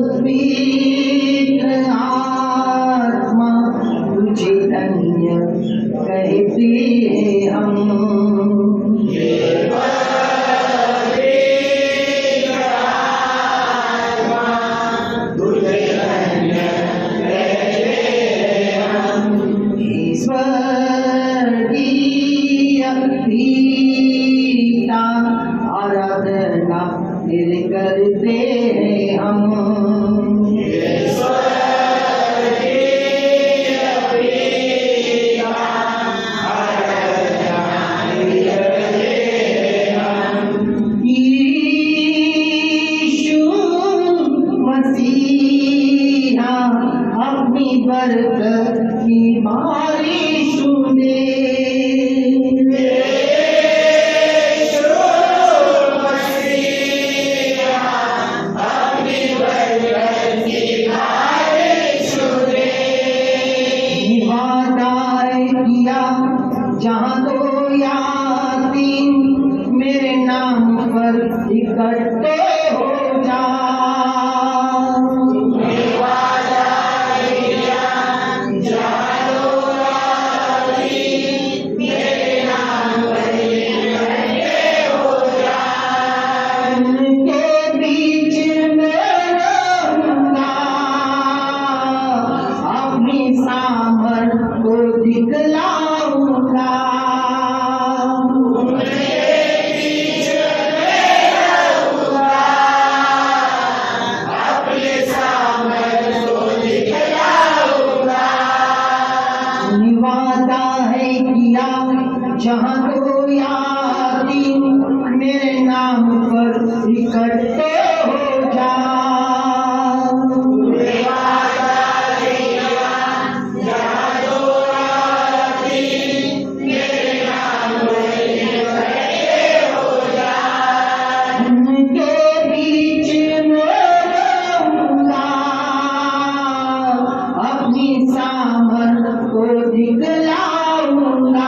[SPEAKER 1] पवित्र आत्मा तुझे धन्य कहते हैं हम। पिता आराधना तेरे करते हैं हम। यीशु मसीहा अपनी बरकत की बारिश दे। जहाँ दो या तीन मेरे नाम पर इकट्ठे हो जा। उनके बीच में रहूंगा, अपनी सामर्थ को दिखलाऊंगा। वादा है किया जहाँ दो या तीन मेरे नाम पर इकट्ठे हो जा। उनके बीच में रहूंगा, अपनी सामर्थ को दिखलाऊंगा।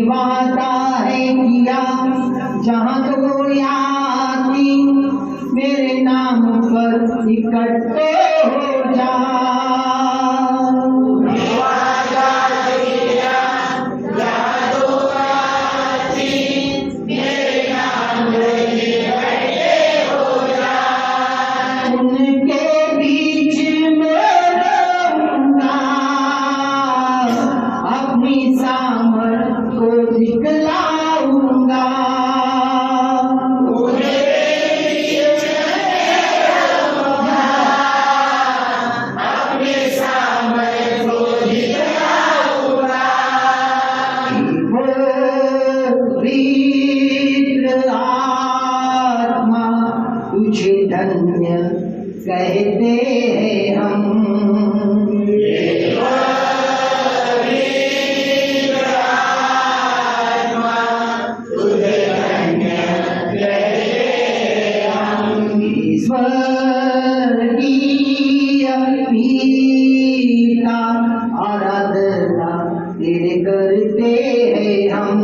[SPEAKER 1] वादा है किया जहाँ दो या तीन मेरे नाम पर इकट्ठे हो जा। उनके बीच में रहूंगा, अपनी सामर्थ को दिखलाऊंगा। पवित्र आत्मा तुझे धन्य कहते हैं हम। स्वर्गीय पिता आराधना तेरे करते हैं हम।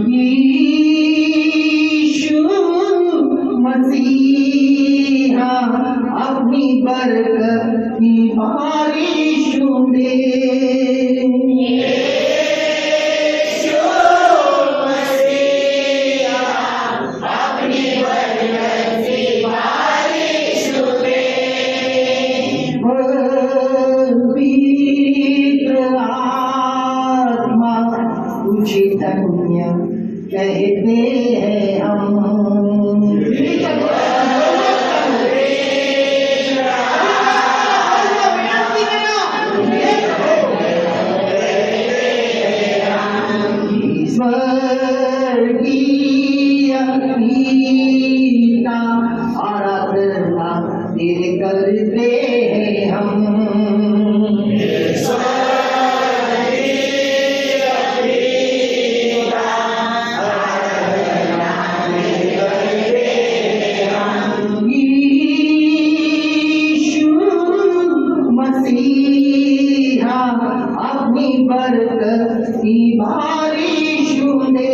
[SPEAKER 1] यीशु मसीहा अपनी बरकत की बारिश दे। अपनी बरकत तेरे करते हैं हम। यीशु मसीहा अपनी बरकत की बारिश दे।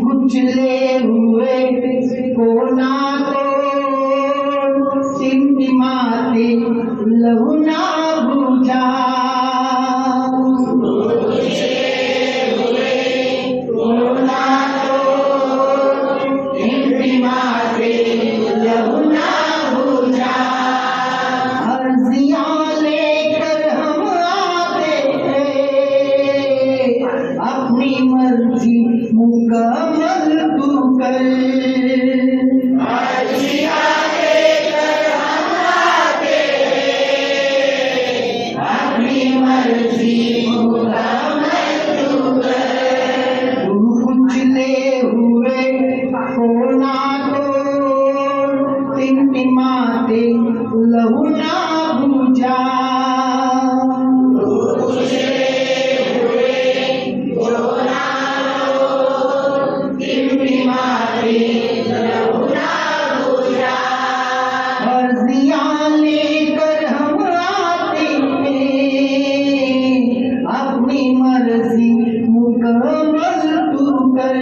[SPEAKER 1] कुचले हुए को ना तोड़, टिमटिमाते लहू ना बुझा। को ना तोड़, टिमटिमाते लहू ना बुझा। अर्जियां लेकर हम आते हैं, अपनी मर्जी मुकम्मल तू कर। अर्जियां लेकर हम आते हैं, अपनी मर्जी मुकम्मल तू कर। तू कुचले हुए को ना तोड़, टिमटिमाते लहू ना बुझा। अर्जियां लेकर हम आते हैं, अपनी मर्जी मुकम्मल तू कर।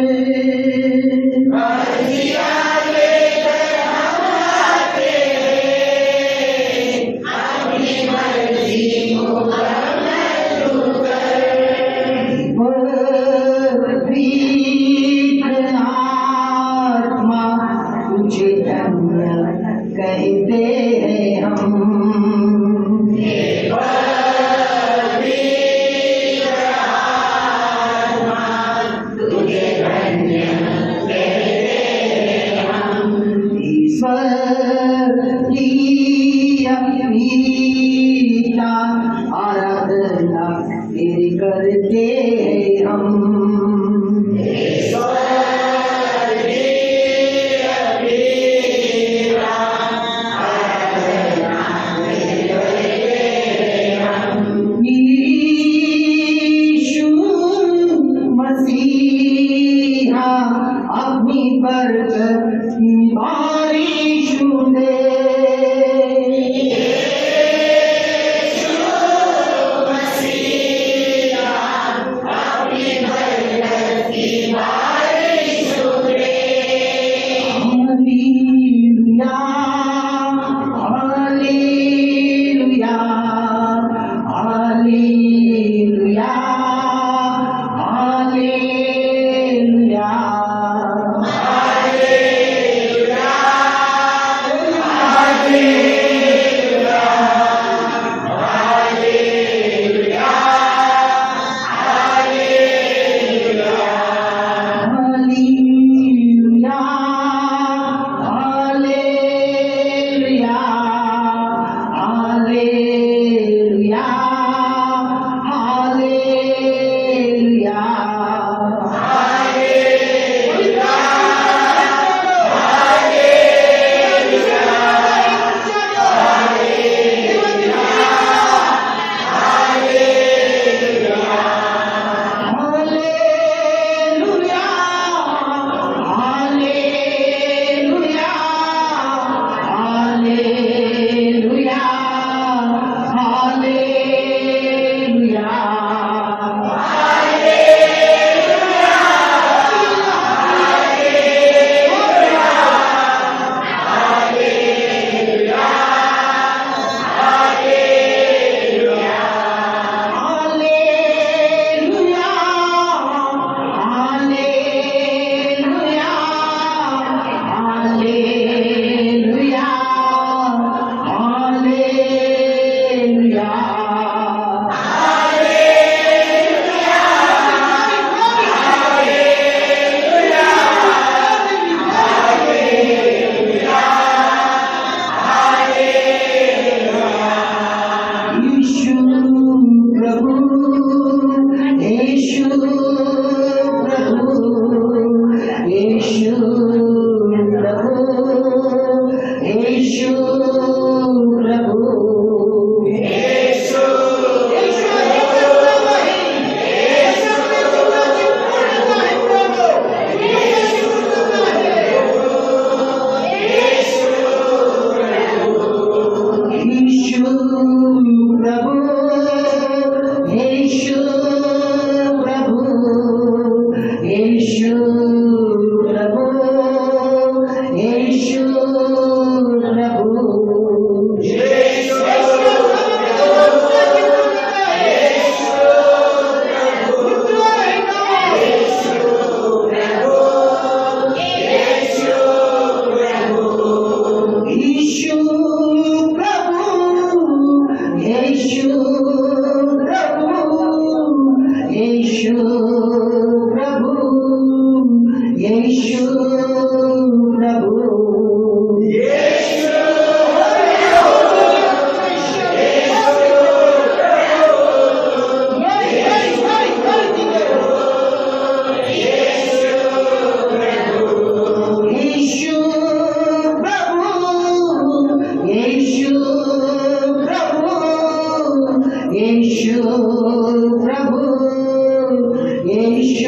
[SPEAKER 1] अर्जियां लेकर हम आते हैं, अपनी मर्जी मुकम्मल तू कर। पवित्र आत्मा तुझे धन्य कहते हैं हम। तुझे धन्य कहते हैं हम। ईश्वर की अपनीता आराधना तेरी करते हैं हम। यीशु मसीहा अपनी बरकत की बारिश दे। यीशु प्रभु, यीशु प्रभु, यीशु प्रभु, यीशु प्रभु, यीशु प्रभु, यीशु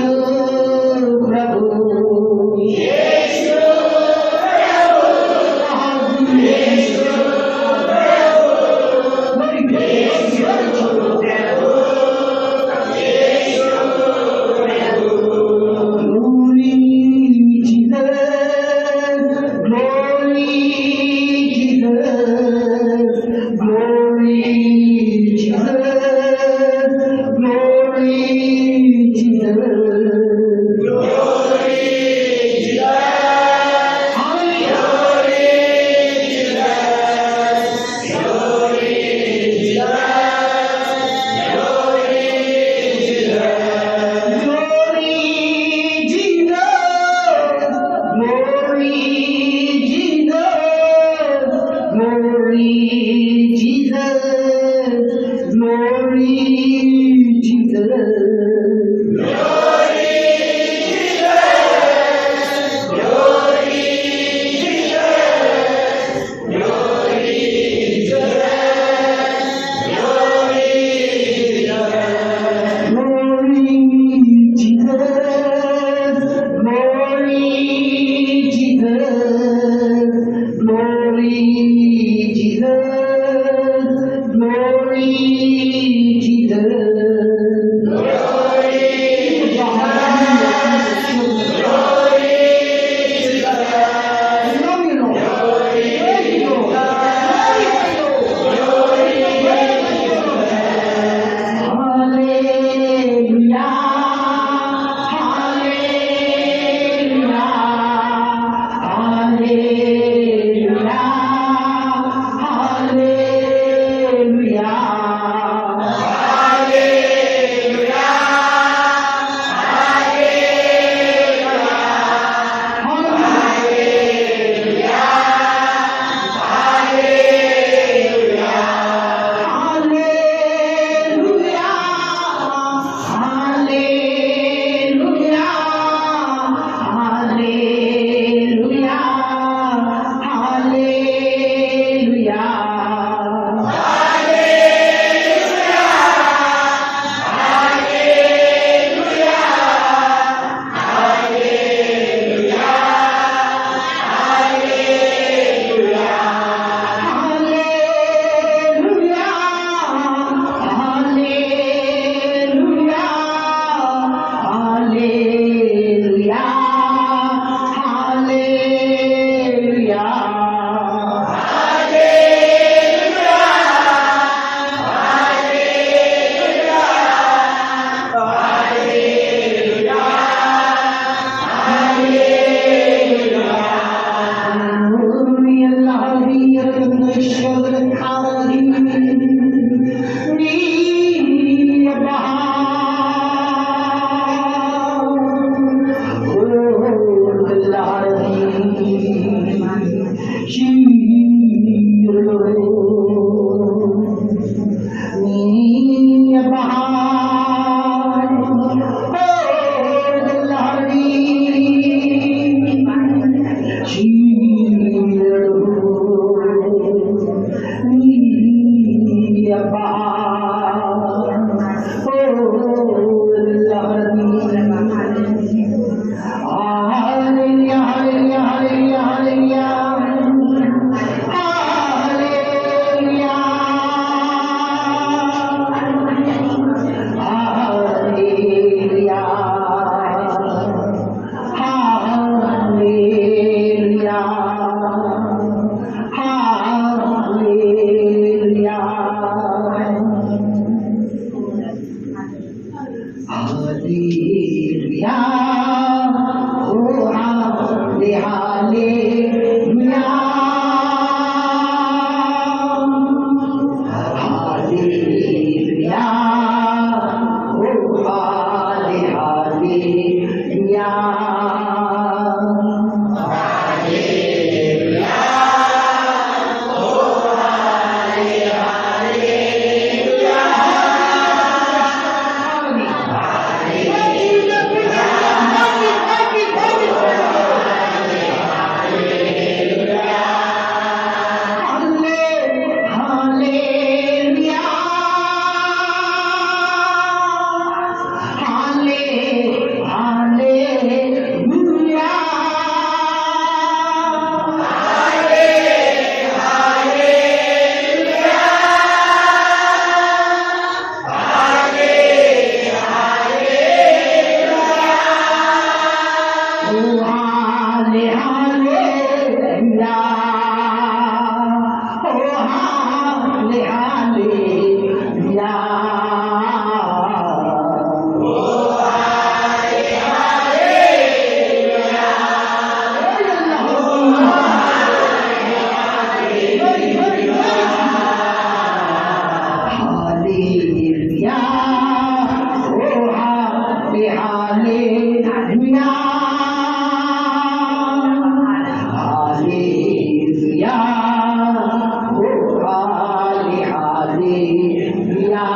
[SPEAKER 1] हालेलुया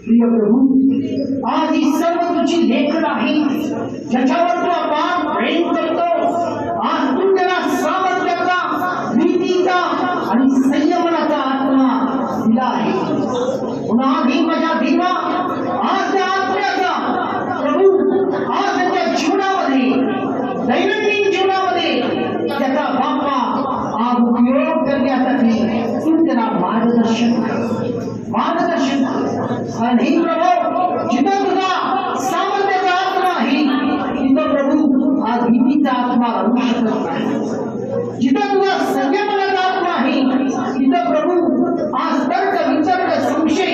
[SPEAKER 1] प्रिय प्रभू, आज ही सर्व तुझी लेखन आहे ज्याच्यावर तू अपार प्रेम करतो. आज तू त्याला सामर्थ्याचा, नीतीचा आणि संयमनाचा आत्मा दिला आहे. पुन्हा ही माझ्या देवा, आज त्या आत्म्याचा प्रभू आज त्याच्या जीवनामध्ये, दैनंदिन जीवनामध्ये त्याचा बापा आज उपयोग करण्यासाठी तू त्याला मार्गदर्शन कर. आणि प्रभू, जिथं तुझा सामर्थ्याचा आत्मा आहे तिथं प्रभू आज भीतीचा आत्मा राहू शकत नाही. जिथं तुझा संयमनाचा आत्मा आहे तिथं प्रभू आज तर्क वितर्क संशय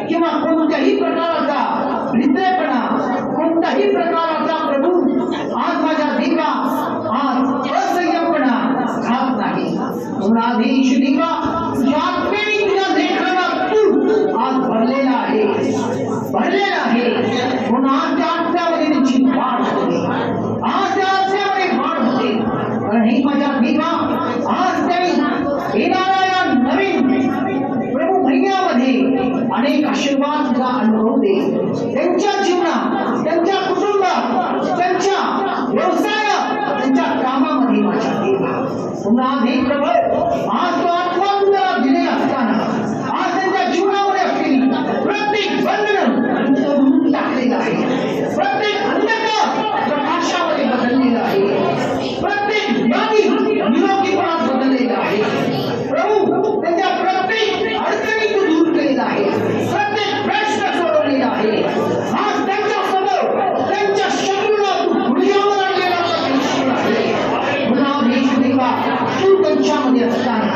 [SPEAKER 1] किंवा कोणत्याही प्रकाराचा हृदयपणा, कोणत्याही प्रकाराचा प्रभू आज माझ्या देवा आज असंयमपणा खात नाही. आदेश देवा, तुझ्या आत्मेने तुझ्या लेखनात तू आज भरलेला आहे. म्हणून आज त्या आत्म्यामध्ये त्यांची वाढ होते. आज त्या आत्म्यामध्ये वाढ होते. आणि माझ्या देवा, आज त्यांनी येणाऱ्या या नवीन प्रभू महिन्यामध्ये अनेक आशीर्वाद तुझा अनुभवते. त्यांच्या जीवनात, त्यांच्या कुटुंबात, त्यांच्या व्यवसायात, त्यांच्या कामामध्ये माझ्या देवा पुन्हा हे प्रभू आज तो आत्मा तुला दिले असताना आज त्यांच्या जीवनामध्ये असलेली प्रत्येक बंधन तोडून टाकलेलं आहे. प्रत्येक अंधकार प्रकाशामध्ये बदललेलं आहे. प्रत्येक व्याधी निरोगीपणात बदललेलं आहे. प्रभू, त्यांच्या प्रत्येक अडचणी तू दूर केलेला आहे. प्रत्येक प्रश्न सोडवलेला आहे. आज त्यांच्या समोर त्यांच्या शत्रूला तू गुडघ्यावर आणलेला आहे. पुन्हा देश देवा, तू त्यांच्यामध्ये असताना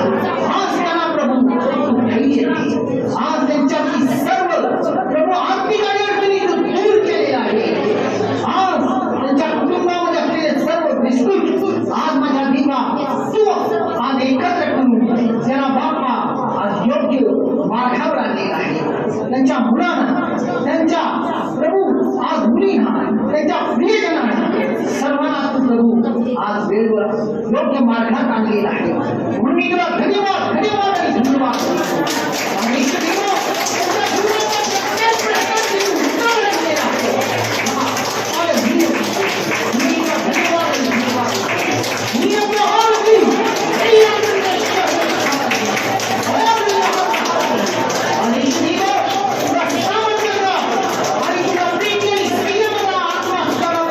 [SPEAKER 1] आज त्यांना प्रभू तू धैर्य दे. आज त्यांच्यातील सर्व प्रभू आर्थिक अडचणी तू दूर केलेला आहे. आज त्यांच्या कुटुंबामध्ये असलेले सर्व बिस्कुट आज माझ्या देवा तू आज एकत्र करून त्याला बापा आज योग्य मार्गावर आणलेला आहे. त्यांच्या मुलांना, त्यांच्या प्रभू आज मुलींना, त्यांच्या प्रियजनांना सर्वांना तू प्रभू आज वेळेवर योग्य मार्गात आणलेला आहे. म्हणून मी तुला धन्यवाद आणि धन्यवाद आणि देवा, त्यांच्या जीवनात प्रत्येक प्रश्नाची उत्तर दिलेलं आहे. मी तुला धन्यवाद आणि धन्यवाद. मी आपला आरती आणि देवा, तुला सामर्थ्याचा आणि तुला प्रेम आणि संयमाचा आत्मा असताना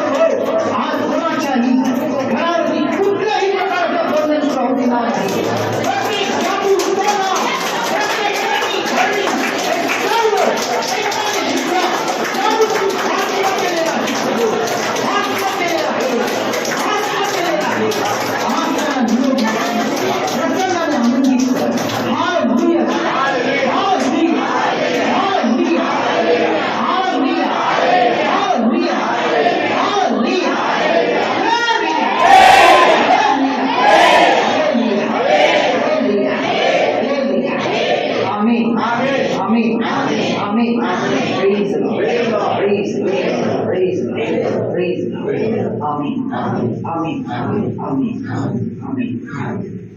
[SPEAKER 1] आज कोणाच्याही घरावरती कुठल्याही प्रकारचा बंधन राहू देणार नाही. प्रत्येक जादू, उदाहरणा, प्रत्येक घरणी, हे सर्व एकाने जिंकला. जादू तू हातमा केलेला आहे. हातमा केलेला आहे. हातमा केलेला आहे. हाताला निरोगी प्रसन्नाने आनंदित कर. हालेलुया, हालेलुया, हालेलुया, हालेलुया, हालेलुया, हालेलुया, hallelujah. Amen. Amen. Amen. Praise the Lord. Praise the Lord. Praise the Lord. Praise the Lord. Amen. Amen. Amen. Amen.